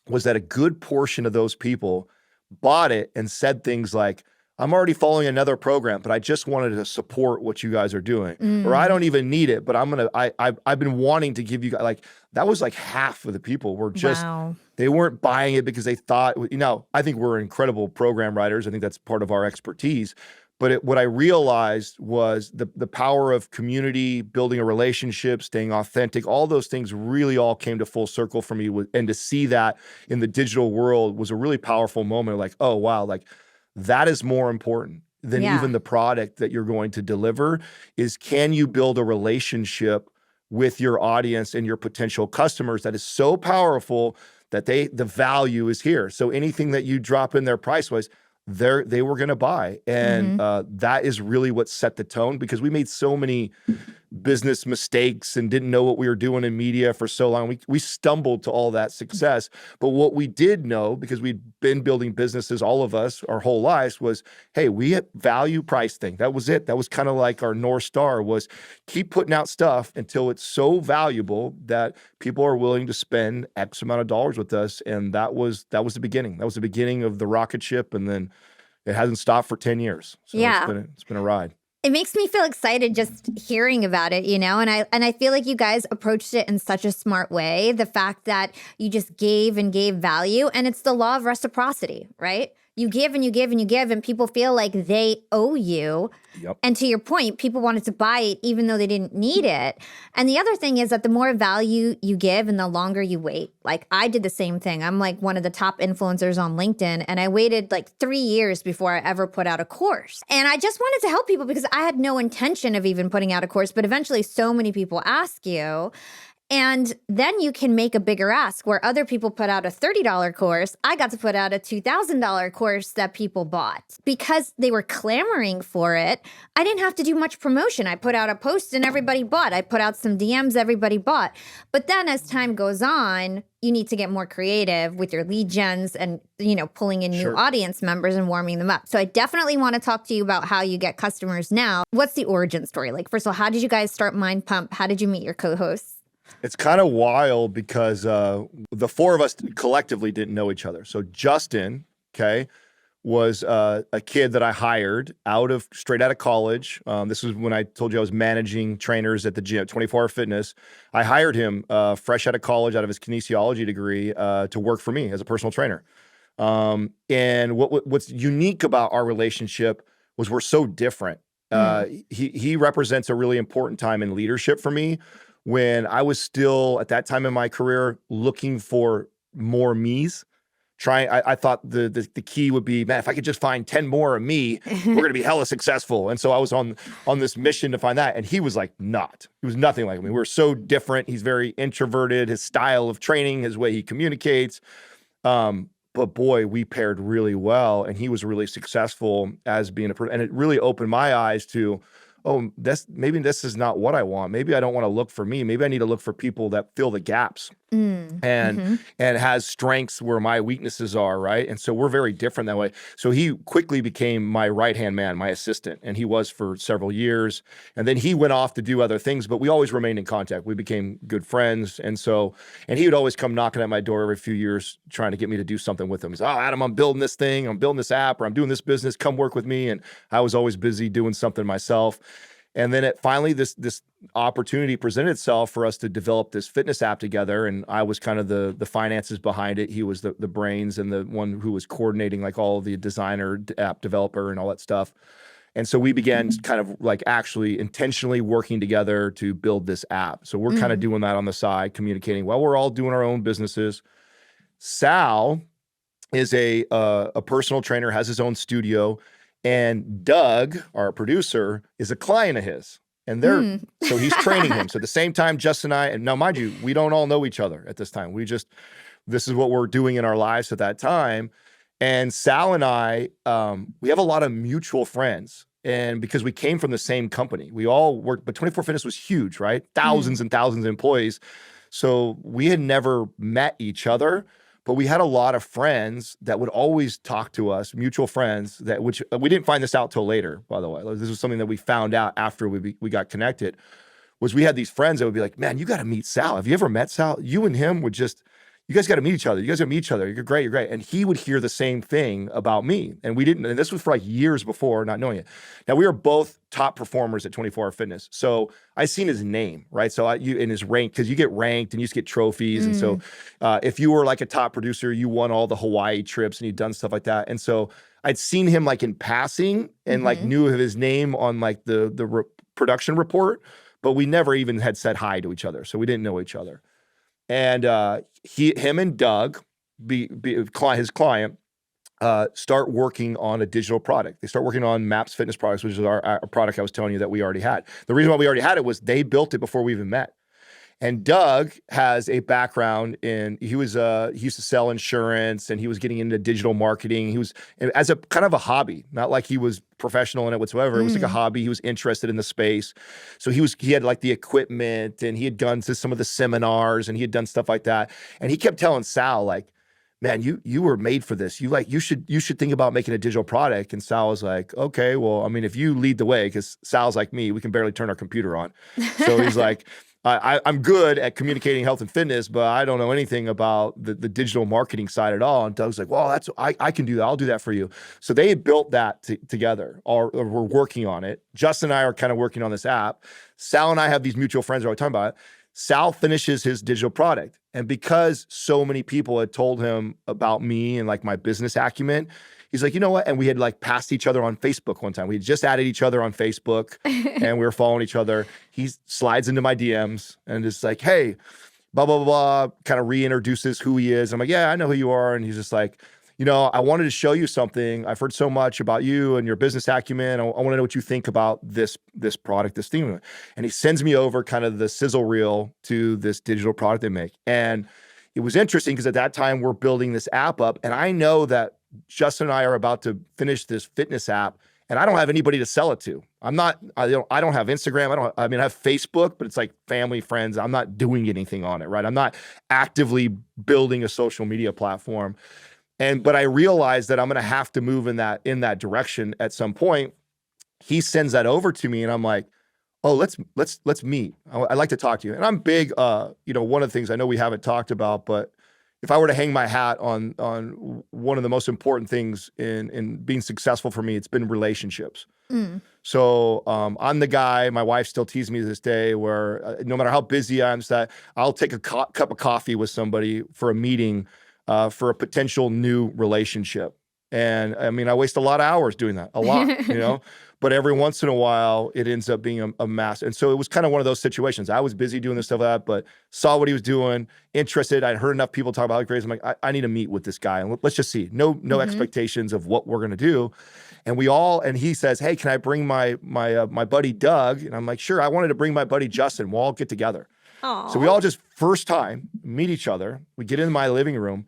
was that a good portion of those people bought it and said things like, I'm already following another program, but I just wanted to support what you guys are doing. Or I don't even need it, but I've been wanting to give you guys, like, that was like half of the people were just, Wow. they weren't buying it because they thought, I think we're incredible program writers. I think that's part of our expertise. But what I realized was the power of community, building a relationship, staying authentic, all those things really all came to full circle for me. And to see that in the digital world was a really powerful moment. Like, oh, wow, like that is more important than even the product that you're going to deliver is, can you build a relationship with your audience and your potential customers that is so powerful that the value is here. So anything that you drop in their price-wise, they were going to buy. And that is really what set the tone, because we made so many business mistakes and didn't know what we were doing in media for so long. We stumbled to all that success. But what we did know, because we'd been building businesses, all of us, our whole lives, was, hey, we value price thing. That was it. That was kind of like our North Star, was keep putting out stuff until it's so valuable that people are willing to spend X amount of dollars with us. And that was the beginning. That was the beginning of the rocket ship. And then it hasn't stopped for 10 years. So it's been a ride. It makes me feel excited just hearing about it, and I feel like you guys approached it in such a smart way. The fact that you just gave and gave value, and it's the law of reciprocity, right? You give and you give and you give, and people feel like they owe you. Yep. And to your point, people wanted to buy it even though they didn't need it. And the other thing is that the more value you give and the longer you wait. Like, I did the same thing. I'm like one of the top influencers on LinkedIn, and I waited like 3 years before I ever put out a course. And I just wanted to help people because I had no intention of even putting out a course, but eventually so many people ask you. And then you can make a bigger ask. Where other people put out a $30 course, I got to put out a $2,000 course that people bought. Because they were clamoring for it, I didn't have to do much promotion. I put out a post and everybody bought. I put out some DMs, everybody bought. But then as time goes on, you need to get more creative with your lead gens and, pulling in new audience members and warming them up. So I definitely want to talk to you about how you get customers now. What's the origin story? Like, first of all, how did you guys start MindPump? How did you meet your co-hosts? It's kind of wild because the four of us collectively didn't know each other. So Justin, was a kid that I hired straight out of college. This was when I told you I was managing trainers at the gym, 24 Hour Fitness. I hired him fresh out of college, out of his kinesiology degree, to work for me as a personal trainer. And what's unique about our relationship was we're so different. He represents a really important time in leadership for me, when I was still, at that time in my career, looking for more me's. I thought the key would be, man, if I could just find 10 more of me, we're going to be hella successful. And so I was on this mission to find that. And he was like, he was nothing like me. We were so different. He's very introverted. His style of training, his way he communicates. But boy, we paired really well. And he was really successful as being a person. And it really opened my eyes to, maybe this is not what I want. Maybe I don't want to look for me. Maybe I need to look for people that fill the gaps and has strengths where my weaknesses are, right? And so we're very different that way. So he quickly became my right-hand man, my assistant, and he was for several years. And then he went off to do other things, but we always remained in contact. We became good friends. And he would always come knocking at my door every few years trying to get me to do something with him. He's, Adam, I'm building this thing, I'm building this app, or I'm doing this business, come work with me. And I was always busy doing something myself. And then finally, this opportunity presented itself for us to develop this fitness app together. And I was kind of the finances behind it. He was the brains and the one who was coordinating like all the designer, app developer, and all that stuff. And so we began kind of like actually intentionally working together to build this app. So we're kind of doing that on the side, communicating while we're all doing our own businesses. Sal is a personal trainer, has his own studio. And Doug, our producer, is a client of his. And so he's training him. So at the same time, Justin and I, and now mind you, we don't all know each other at this time. This is what we're doing in our lives at that time. And Sal and I, we have a lot of mutual friends. And because we came from the same company, we all worked, but 24 Fitness was huge, right? Thousands and thousands of employees. So we had never met each other. But we had a lot of friends that would always talk to us, mutual friends, which we didn't find this out till later, by the way. This was something that we found out after we got connected, was we had these friends that would be like, man, you got to meet Sal. Have you ever met Sal? You and him would just, you guys got to meet each other. You guys got to meet each other. You're great. You're great. And he would hear the same thing about me. And we didn't, and this was for like years before, not knowing it. Now we were both top performers at 24 Hour Fitness. So I seen his name, right? So in his rank, because you get ranked and you just get trophies. And so if you were like a top producer, you won all the Hawaii trips and you'd done stuff like that. And so I'd seen him like in passing and like knew of his name on like the production report, but we never even had said hi to each other. So we didn't know each other. And him and Doug, his client, start working on a digital product. They start working on Maps Fitness Products, which is our product I was telling you that we already had. The reason why we already had it was they built it before we even met. And Doug has a background in, he used to sell insurance and he was getting into digital marketing. He was, as a kind of a hobby, not like he was professional in it whatsoever. It was like a hobby. He was interested in the space. So he had like the equipment and he had gone to some of the seminars and he had done stuff like that. And he kept telling Sal, like, man, you were made for this. You should think about making a digital product. And Sal was like, okay, well, I mean, if you lead the way, because Sal's like me, we can barely turn our computer on. So he's like, I'm good at communicating health and fitness, but I don't know anything about the digital marketing side at all. And Doug's like, well, I can do that. I'll do that for you. So they had built that together, or we're working on it. Justin and I are kind of working on this app. Sal and I have these mutual friends that we're talking about it. Sal finishes his digital product. And because so many people had told him about me and like my business acumen, he's like, you know what? And we had like passed each other on Facebook one time. We had just added each other on Facebook and we were following each other. He slides into my DMs and is like, hey, blah, blah, blah, blah, kind of reintroduces who he is. I'm like, yeah, I know who you are. And he's just like, you know, I wanted to show you something. I've heard so much about you and your business acumen. I want to know what you think about this product, this thing. And he sends me over kind of the sizzle reel to this digital product they make. And it was interesting because at that time we're building this app up, and I know that Justin and I are about to finish this fitness app, and I don't have anybody to sell it to. I don't have Instagram. I have Facebook, but it's like family, friends. I'm not doing anything on it, right? I'm not actively building a social media platform. But I realized that I'm going to have to move in that direction at some point. He sends that over to me, and I'm like, oh, let's meet. I'd like to talk to you. And I'm big, one of the things I know we haven't talked about, but if I were to hang my hat on one of the most important things in being successful for me, it's been relationships. So I'm the guy, my wife still teases me to this day, where no matter how busy I am, that I'll take a cup of coffee with somebody for a meeting for a potential new relationship. And I mean, I waste a lot of hours doing that, a lot, but every once in a while it ends up being a mass. And so it was kind of one of those situations. I was busy doing this stuff, but saw what he was doing, interested. I'd heard enough people talk about how great. I'm like, I need to meet with this guy and let's just see. No expectations of what we're going to do. And he says, hey, can I bring my buddy Doug? And I'm like, sure. I wanted to bring my buddy Justin. We'll all get together. Aww. So we all just first time meet each other. We get in my living room.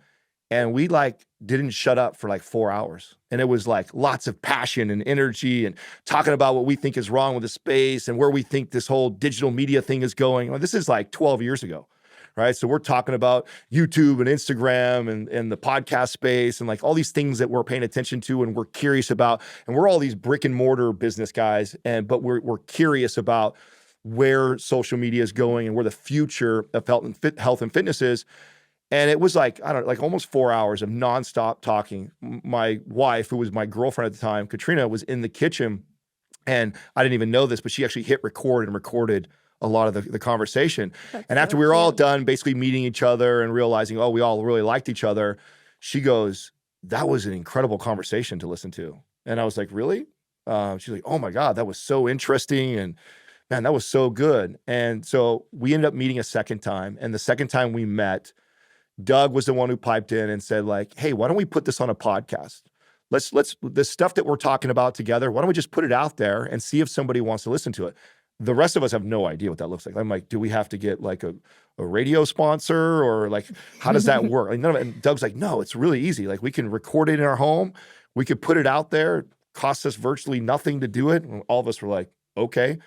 And we like didn't shut up for like 4 hours. And it was like lots of passion and energy and talking about what we think is wrong with the space and where we think this whole digital media thing is going. Well, this is like 12 years ago, right? So we're talking about YouTube and Instagram and the podcast space and like all these things that we're paying attention to and we're curious about. And we're all these brick and mortar business guys, but we're curious about where social media is going and where the future of health and fitness is. And it was like, I don't know, like almost 4 hours of nonstop talking. My wife, who was my girlfriend at the time, Katrina, was in the kitchen. And I didn't even know this, but she actually hit record and recorded a lot of the conversation. And after we were all done basically meeting each other and realizing, oh, we all really liked each other, she goes, that was an incredible conversation to listen to. And I was like, really? She's like, oh my God, that was so interesting. And man, that was so good. And so we ended up meeting a second time. And the second time we met, Doug was the one who piped in and said like, hey, why don't we put this on a podcast? Let's the stuff that we're talking about together, why don't we just put it out there and see if somebody wants to listen to it? The rest of us have no idea what that looks like. I'm like, do we have to get like a radio sponsor or like, how does that work? Like none of it. And Doug's like, no, it's really easy. Like we can record it in our home. We could put it out there. It costs us virtually nothing to do it. And all of us were like, okay,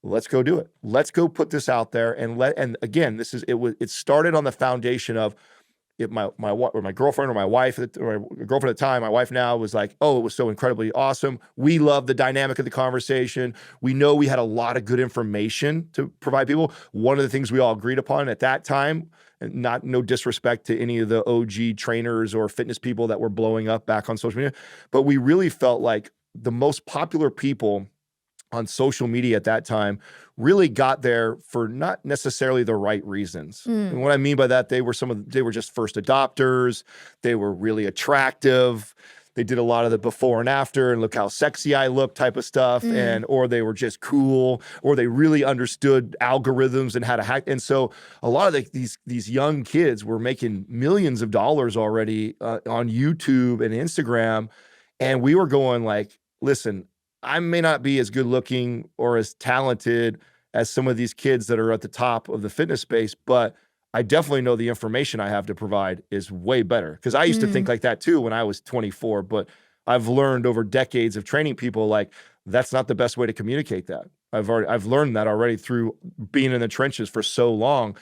let's go do it. Let's go put this out there and again, it started on the foundation of my girlfriend or my wife or my girlfriend at the time, my wife now, was like, oh, it was so incredibly awesome. We love the dynamic of the conversation. We know we had a lot of good information to provide people. One of the things we all agreed upon at that time, and no disrespect to any of the OG trainers or fitness people that were blowing up back on social media, but we really felt like the most popular people on social media at that time really got there for not necessarily the right reasons. And what I mean by that, they were just first adopters. They were really attractive. They did a lot of the before and after and look how sexy I look type of stuff. Or they were just cool, or they really understood algorithms and how to hack. And so a lot of these young kids were making millions of dollars already on YouTube and Instagram. And we were going like, listen, I may not be as good looking or as talented as some of these kids that are at the top of the fitness space, but I definitely know the information I have to provide is way better. Because I used to think like that too when I was 24, but I've learned over decades of training people, like, that's not the best way to communicate that. I've learned that already through being in the trenches for so long.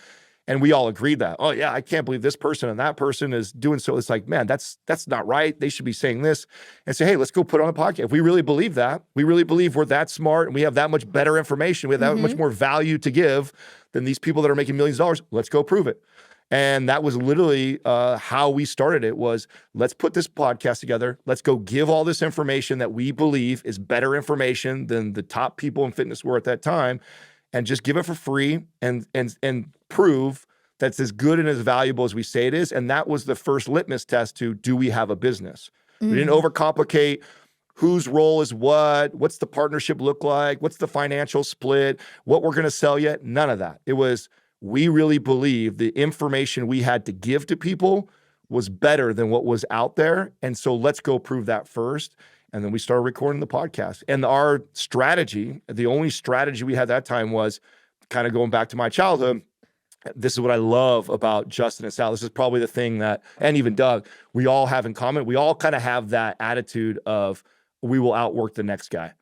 And we all agreed that, oh yeah, I can't believe this person and that person is doing so. It's like, man, that's not right. They should be saying this. And say, hey, let's go put on a podcast. If we really believe that, we really believe we're that smart and we have that much better information, we have that much more value to give than these people that are making millions of dollars, let's go prove it. And that was literally how we started it, was let's put this podcast together. Let's go give all this information that we believe is better information than the top people in fitness were at that time, and just give it for free and prove that's as good and as valuable as we say it is. And that was the first litmus test to, do we have a business? We didn't overcomplicate whose role is what's the partnership look like, what's the financial split, what we're going to sell yet. None of that. It was, we really believe the information we had to give to people was better than what was out there. And so let's go prove that first. And then we started recording the podcast. And our strategy, the only strategy we had that time, was kind of going back to my childhood. This is what I love about Justin and Sal. This is probably the thing that, and even Doug, we all have in common. We all kind of have that attitude of, we will outwork the next guy.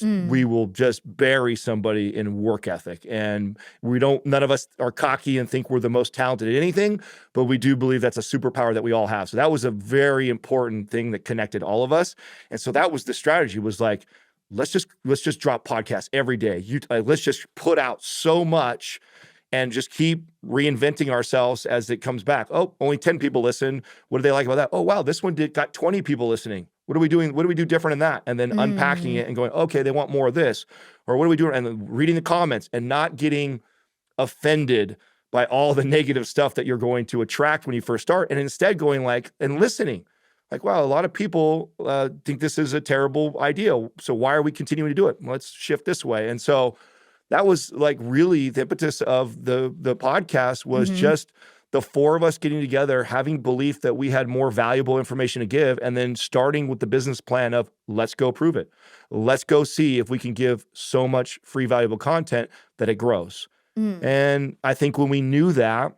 We will just bury somebody in work ethic. And none of us are cocky and think we're the most talented at anything, but we do believe that's a superpower that we all have. So that was a very important thing that connected all of us. And so that was the strategy, was like, let's just drop podcasts every day. Let's just put out so much and just keep reinventing ourselves as it comes back. Oh, only 10 people listen. What do they like about that? Oh, wow, this one got 20 people listening. What are we doing? What do we do different in that? And then unpacking it and going, okay, they want more of this. Or what are we doing? And then reading the comments and not getting offended by all the negative stuff that you're going to attract when you first start. And instead going like, and listening. Like, wow, a lot of people think this is a terrible idea. So why are we continuing to do it? Let's shift this way. And so that was like really the impetus of the podcast, was just the four of us getting together, having belief that we had more valuable information to give, and then starting with the business plan of, let's go prove it. Let's go see if we can give so much free valuable content that it grows. And I think when we knew that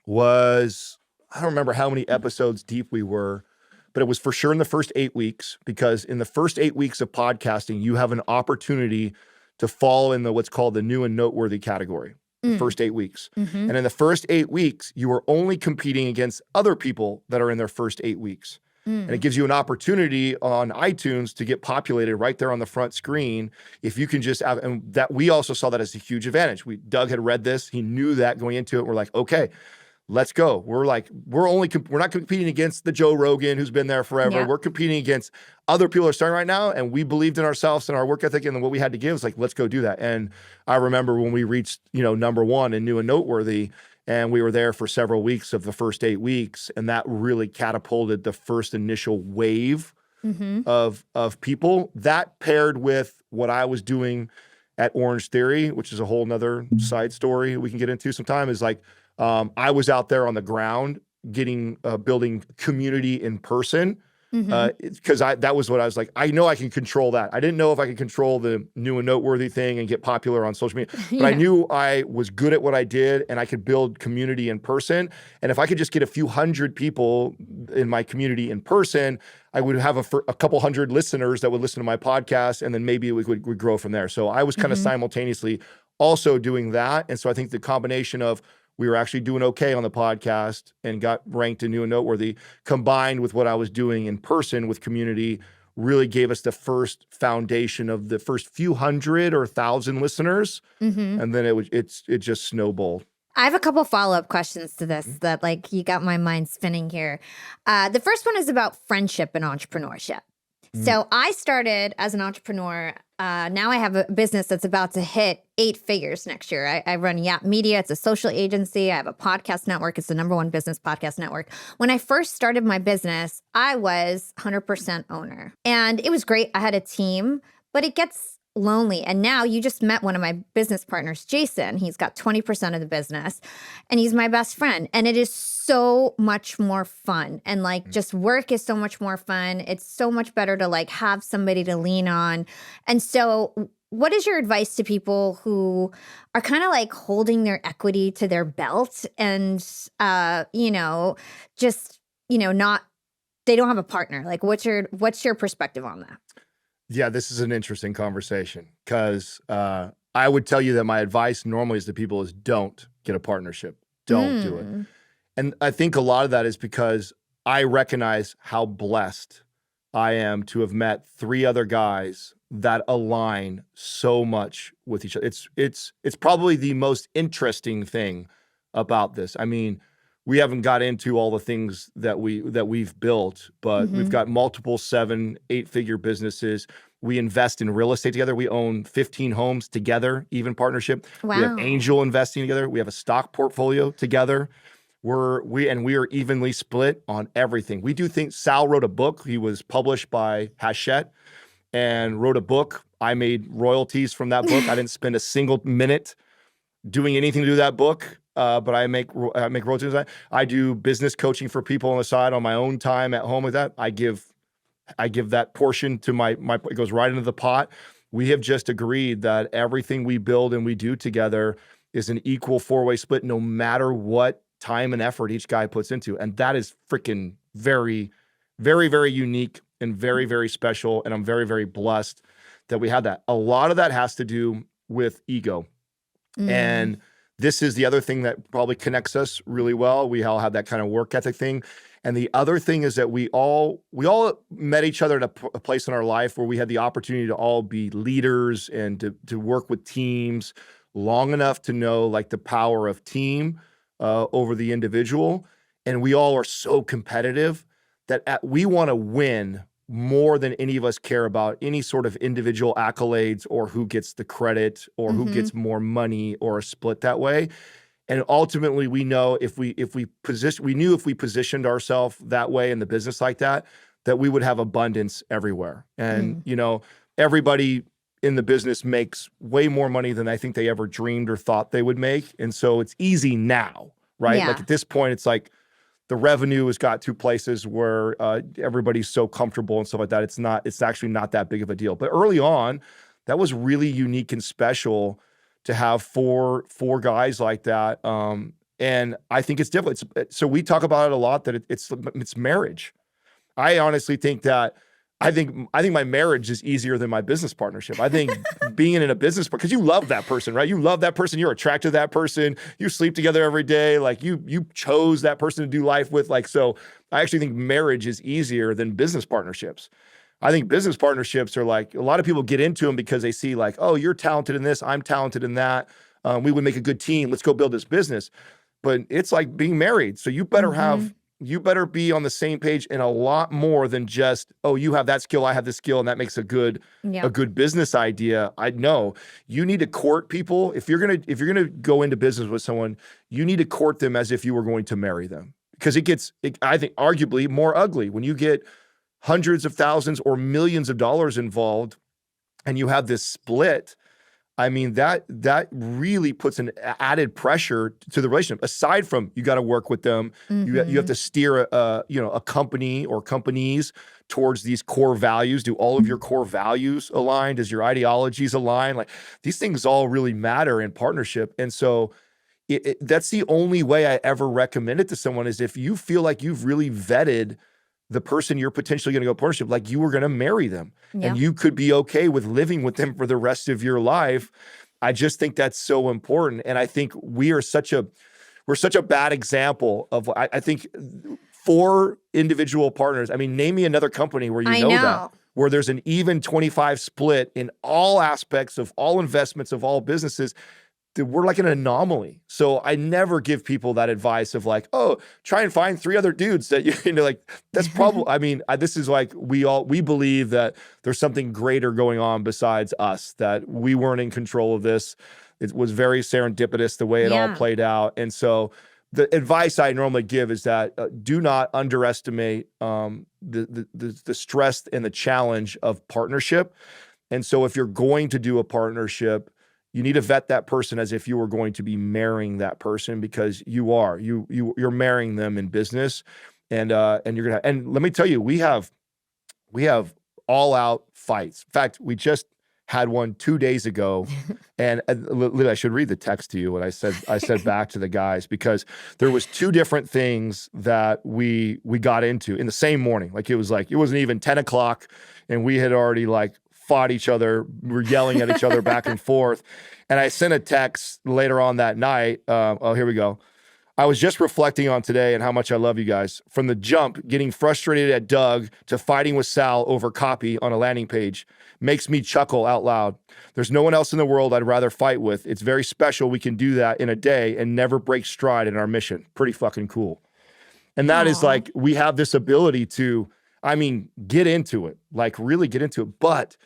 was, I don't remember how many episodes deep we were, but it was for sure in the first 8 weeks, because in the first 8 weeks of podcasting, you have an opportunity to fall in what's called the new and noteworthy category. The first 8 weeks. And in the first 8 weeks, you are only competing against other people that are in their first 8 weeks. And it gives you an opportunity on iTunes to get populated right there on the front screen. If you can just have, and that, we also saw that as a huge advantage. Doug had read this. He knew that going into it. We're like, okay, let's go. We're not competing against the Joe Rogan who's been there forever. Yeah. We're competing against other people who are starting right now. And we believed in ourselves and our work ethic and what we had to give. It's like, let's go do that. And I remember when we reached, number one and new and noteworthy, and we were there for several weeks of the first 8 weeks. And that really catapulted the first initial wave of people. That paired with what I was doing at Orange Theory, which is a whole nother side story we can get into sometime, is like, I was out there on the ground building community in person, because that was what I was like, I know I can control that. I didn't know if I could control the new and noteworthy thing and get popular on social media, but I knew I was good at what I did and I could build community in person. And if I could just get a few hundred people in my community in person, I would have a couple hundred listeners that would listen to my podcast, and then maybe it would grow from there. So I was kind of simultaneously also doing that. And so I think the combination of we were actually doing okay on the podcast and got ranked a new and noteworthy, combined with what I was doing in person with community, really gave us the first foundation of the first few hundred or thousand listeners. And then it just snowballed. I have a couple follow-up questions to this that like you got my mind spinning here. The first one is about friendship and entrepreneurship. So I started as an entrepreneur. Now I have a business that's about to hit 8 figures next year. I run Yap Media. It's a social agency. I have a podcast network. It's the #1 business podcast network. When I first started my business, I was 100% owner. And it was great. I had a team, but it gets lonely. And now you just met one of my business partners, Jason. He's got 20% of the business and he's my best friend. And it is so much more fun. And like just work is so much more fun. It's so much better to like have somebody to lean on. And so what is your advice to people who are kind of like holding their equity to their belt and, not, they don't have a partner? Like what's your perspective on that? Yeah, this is an interesting conversation because I would tell you that my advice normally is to people is don't get a partnership. Don't do it. And I think a lot of that is because I recognize how blessed I am to have met 3 other guys that align so much with each other. It's probably the most interesting thing about this. I mean, we haven't got into all the things that we've built, but we've got multiple 7, 8-figure businesses. We invest in real estate together. We own 15 homes together, even partnership. Wow. We have angel investing together. We have a stock portfolio together. We are evenly split on everything. We do things. Sal wrote a book. He was published by Hachette and wrote a book. I made royalties from that book. I didn't spend a single minute doing anything to do that book. But I make royalties. I do business coaching for people on the side on my own time at home with that. I give that portion to my it goes right into the pot. We have just agreed that everything we build and we do together is an equal 4-way split, no matter what time and effort each guy puts into. And that is freaking very, very, very unique and very, very special. And I'm very, very blessed that we had that. A lot of that has to do with ego. And this is the other thing that probably connects us really well. We all have that kind of work ethic thing. And the other thing is that we all met each other at a place in our life where we had the opportunity to all be leaders and to work with teams long enough to know like the power of team over the individual. And we all are so competitive that we want to win more than any of us care about any sort of individual accolades or who gets the credit or who gets more money or a split that way. And ultimately, we know if we positioned ourselves that way in the business like that we would have abundance everywhere. And everybody in the business makes way more money than I think they ever dreamed or thought they would make. And so it's easy now, right? Yeah. Like at this point, it's like the revenue has got to places where everybody's so comfortable and stuff like that. It's actually not that big of a deal. But early on, that was really unique and special to have four guys like that. And I think it's different. So we talk about it a lot that it's marriage. I honestly think that I think my marriage is easier than my business partnership. I think being in a business, because you love that person, right? You love that person. You're attracted to that person. You sleep together every day. Like you chose that person to do life with. Like, so I actually think marriage is easier than business partnerships. I think business partnerships are like, a lot of people get into them because they see like, oh, you're talented in this. I'm talented in that. We would make a good team. Let's go build this business. But it's like being married. So you better be on the same page in a lot more than just, oh, you have that skill, I have this skill, and that makes a good business idea. I know you need to court people. If you're gonna go into business with someone, you need to court them as if you were going to marry them, because I think arguably more ugly when you get hundreds of thousands or millions of dollars involved, and you have this split. I mean, that really puts an added pressure to the relationship. Aside from you got to work with them, you have to steer a company or companies towards these core values. Do all of your core values align? Does your ideologies align? Like these things all really matter in partnership. And so that's the only way I ever recommend it to someone is if you feel like you've really vetted the person you're potentially going to go partnership, like you were going to marry them and you could be okay with living with them for the rest of your life. I just think that's so important. And I think we are we're such a bad example of, I think, 4 individual partners. I mean, name me another company where I know. that, where there's an even 25 split in all aspects of all investments of all businesses. We're like an anomaly. So I never give people that advice of like, oh, try and find 3 other dudes that you know, like that's probably, I mean, this is like, we believe that there's something greater going on besides us, that we weren't in control of this. It was very serendipitous the way it all played out. And so the advice I normally give is that do not underestimate the stress and the challenge of partnership. And so if you're going to do a partnership, you need to vet that person as if you were going to be marrying that person, because you're marrying them in business, and you're gonna. And let me tell you, we have all out fights. In fact, we just had one 2 days ago, and I should read the text to you. What I said back to the guys, because there was 2 different things that we got into in the same morning. Like it wasn't even 10 o'clock, and we had already like fought each other. We were yelling at each other back and forth. And I sent a text later on that night. Oh, here we go. I was just reflecting on today and how much I love you guys. From the jump, getting frustrated at Doug to fighting with Sal over copy on a landing page makes me chuckle out loud. There's no one else in the world I'd rather fight with. It's very special we can do that in a day and never break stride in our mission. Pretty fucking cool. And that is like, we have this ability to, I mean, get into it, like really get into it. But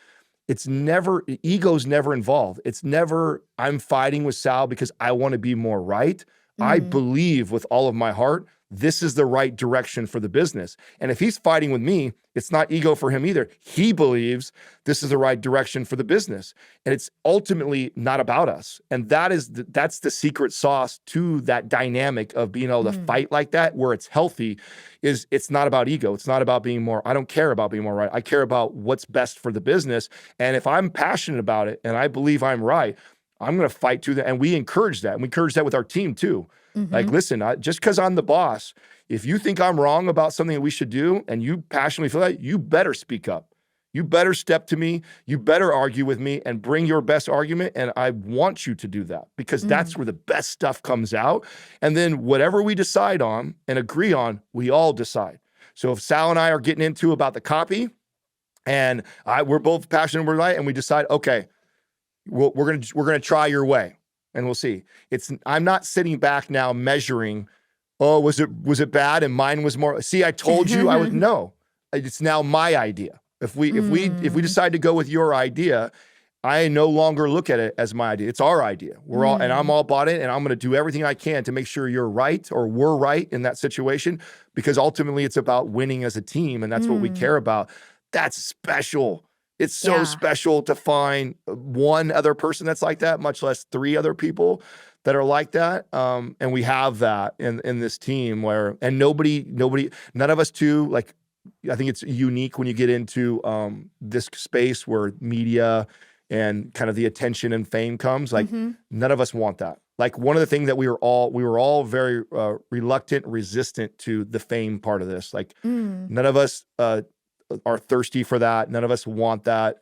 it's never, ego's never involved. It's never, I'm fighting with Sal because I want to be more right. I believe with all of my heart, this is the right direction for the business. And if he's fighting with me, it's not ego for him either. He believes this is the right direction for the business. And it's ultimately not about us. And that's the secret sauce to that dynamic of being able to fight like that, where it's healthy, is it's not about ego. It's not about being more, I don't care about being more right. I care about what's best for the business. And if I'm passionate about it and I believe I'm right, I'm going to fight to that. And we encourage that. And we encourage that with our team too. Like, listen, just because I'm the boss, if you think I'm wrong about something that we should do and you passionately feel that, you better speak up. You better step to me. You better argue with me and bring your best argument. And I want you to do that, because that's where the best stuff comes out. And then whatever we decide on and agree on, we all decide. So if Sal and I are getting into about the copy and we're both passionate, we're right, and we decide, okay, we're gonna try your way, and we'll see. I'm not sitting back now measuring, oh, was it bad and mine was more. See, I told you I was. No, it's now my idea. If we decide to go with your idea, I no longer look at it as my idea. It's our idea. We're all, and I'm all bought in, and I'm going to do everything I can to make sure you're right or we're right in that situation, because ultimately it's about winning as a team, and that's what we care about. That's special. It's so special to find one other person that's like that, much less 3 other people that are like that. And we have that in this team where, and none of us two, like, I think it's unique when you get into this space where media and kind of the attention and fame comes. Like, none of us want that. Like, one of the things that we were all very reluctant, resistant to the fame part of this. Like, none of us are thirsty for that. None of us want that.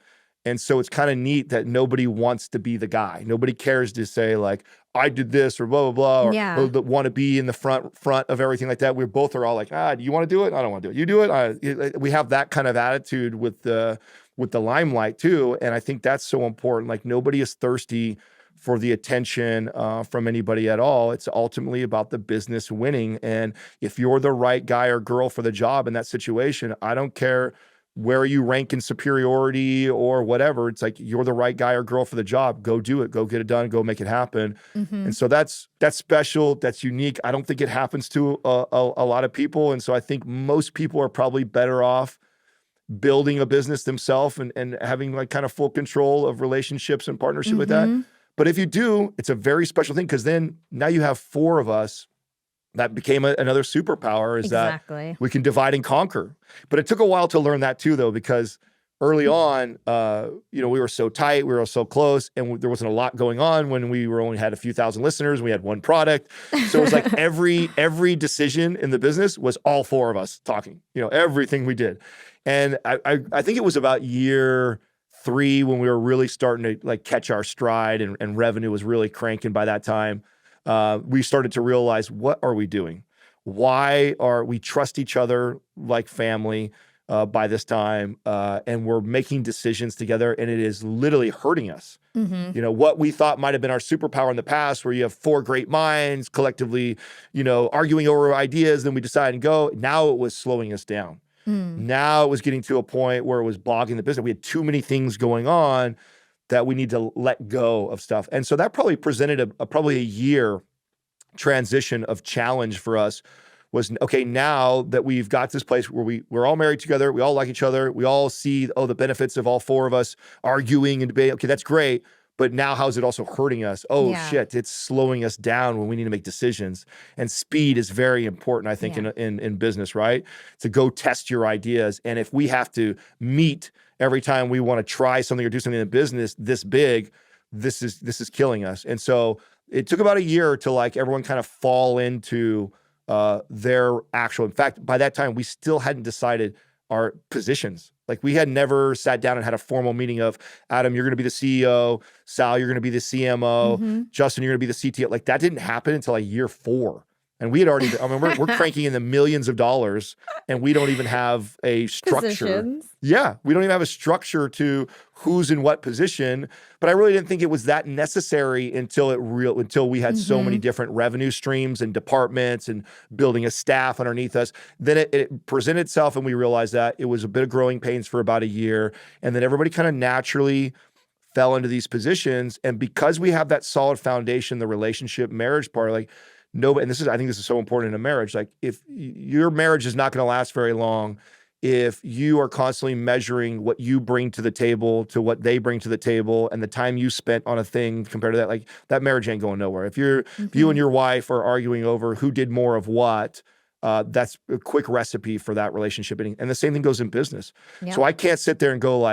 And so it's kind of neat that nobody wants to be the guy. Nobody cares to say like, I did this or blah, blah, blah, or want to be in the front of everything like that. We both are all like, do you want to do it? I don't want to do it. You do it. We have that kind of attitude with the limelight too. And I think that's so important. Like, nobody is thirsty for the attention from anybody at all. It's ultimately about the business winning. And if you're the right guy or girl for the job in that situation, I don't care where you rank in superiority or whatever. It's like, you're the right guy or girl for the job. Go do it. Go get it done. Go make it happen. And so that's special. That's unique. I don't think it happens to a lot of people. And so I think most people are probably better off building a business themselves and having like kind of full control of relationships and partnership with that. But if you do, it's a very special thing, because then now you have 4 of us. That became another superpower, is that we can divide and conquer. But it took a while to learn that too, though, because early on, we were so tight, we were so close, and there wasn't a lot going on when we only had a few thousand listeners. We had one product. So it was like every decision in the business was all 4 of us talking, everything we did. And I think it was about year 3 when we were really starting to like catch our stride, and revenue was really cranking by that time. we started to realize, what are we doing? Why are we trust each other like family by this time? And we're making decisions together, and it is literally hurting us. Mm-hmm. What we thought might have been our superpower in the past, where you have four great minds collectively, arguing over ideas, then we decide and go. Now it was slowing us down. Now it was getting to a point where it was bogging the business. We had too many things going on that we need to let go of stuff. And so that probably presented probably a year transition of challenge for us. Was, okay, now that we've got this place where we're all married together, we all like each other, we all see, the benefits of all four of us arguing and debating. Okay, that's great. But now how's it also hurting us? Oh, shit, it's slowing us down when we need to make decisions. And speed is very important, I think, in business, right? To go test your ideas. And if we have to meet every time we want to try something or do something in business this big, this is killing us. And so it took about a year to everyone kind of fall into their actual, in fact, by that time, we still hadn't decided our positions. We had never sat down and had a formal meeting of, Adam, you're going to be the CEO, Sal, you're going to be the CMO, Justin, you're going to be the CTO. That didn't happen until year 4. And we had already, we're cranking in the millions of dollars, and we don't even have a structure. Positions. Yeah, we don't even have a structure to who's in what position. But I really didn't think it was that necessary until we had so many different revenue streams and departments and building a staff underneath us. Then it presented itself, and we realized that it was a bit of growing pains for about a year. And then everybody kind of naturally fell into these positions. And because we have that solid foundation, the relationship, marriage part, nobody, and I think this is so important in a marriage. If your marriage is not going to last very long, if you are constantly measuring what you bring to the table to what they bring to the table, and the time you spent on a thing compared to that, that marriage ain't going nowhere. If you and your wife are arguing over who did more of what, that's a quick recipe for that relationship. And the same thing goes in business. Yep. So I can't sit there and go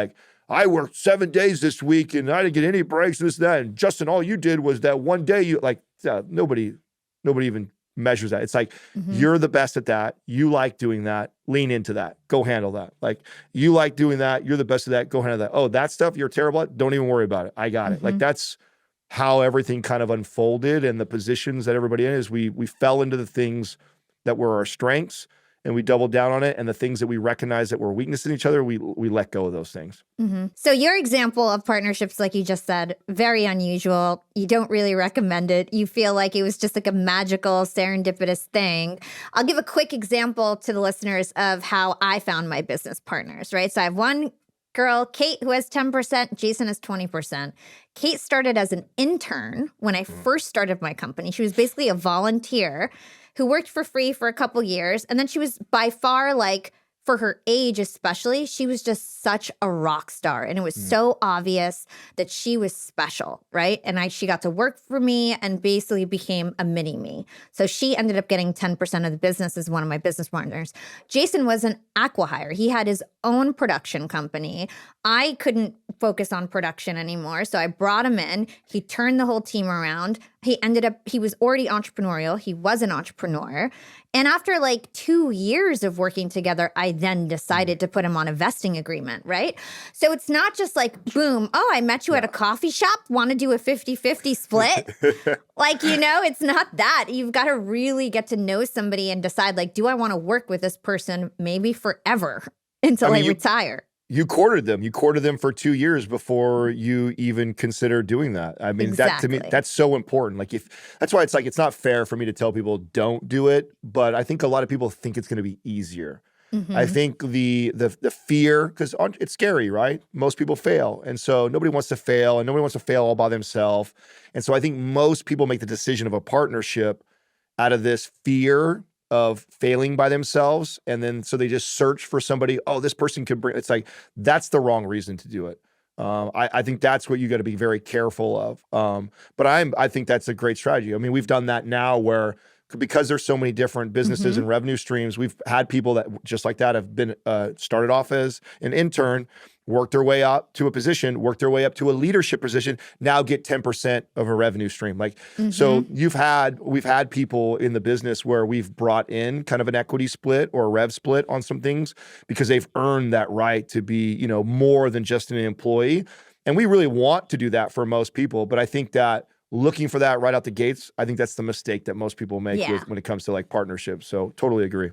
I worked 7 days this week and I didn't get any breaks, this, that. And Justin, all you did was that one day nobody even measures that. It's you're the best at that. You like doing that. Lean into that. Go handle that. You like doing that. You're the best at that. Go handle that. Oh, that stuff you're terrible at. Don't even worry about it. I got it. That's how everything kind of unfolded, and the positions that everybody in is. We fell into the things that were our strengths, and we doubled down on it. And the things that we recognize that were weaknesses in each other, we let go of those things. So your example of partnerships, like you just said, very unusual. You don't really recommend it. You feel like it was just a magical, serendipitous thing. I'll give a quick example to the listeners of how I found my business partners, right? So I have one girl, Kate, who has 10%, Jason has 20%. Kate started as an intern when I first started my company. She was basically a volunteer who worked for free for a couple years. And then she was by far for her age especially, she was just such a rock star. And it was so obvious that she was special, right? And she got to work for me and basically became a mini me. So she ended up getting 10% of the business as one of my business partners. Jason was an acqui-hire. He had his own production company. I couldn't focus on production anymore. So I brought him in. He turned the whole team around. He was already entrepreneurial. He was an entrepreneur. And after 2 years of working together, I then decided to put him on a vesting agreement, right? So it's not just boom, oh, I met you at a coffee shop, want to do a 50-50 split? It's not that. You've got to really get to know somebody and decide, do I want to work with this person maybe forever until I retire? You courted them. You courted them for 2 years before you even considered doing that. I mean, exactly. That to me, that's so important. That's why it's not fair for me to tell people don't do it, but I think a lot of people think it's going to be easier. I think the fear, because it's scary, right? Most people fail. And so nobody wants to fail, and nobody wants to fail all by themselves. And so I think most people make the decision of a partnership out of this fear of failing by themselves. And then so they just search for somebody, oh, this person could bring, it's that's the wrong reason to do it. I think that's what you got to be very careful of. But I think that's a great strategy. I mean, we've done that now where, because there's so many different businesses and revenue streams, we've had people that just like that have been started off as an intern, worked their way up to a position, worked their way up to a leadership position, now get 10% of a revenue stream. So we've had people in the business where we've brought in kind of an equity split or a rev split on some things because they've earned that right to be, more than just an employee. And we really want to do that for most people. But I think that looking for that right out the gates, I think that's the mistake that most people make Yeah. when it comes to like partnerships. So totally agree.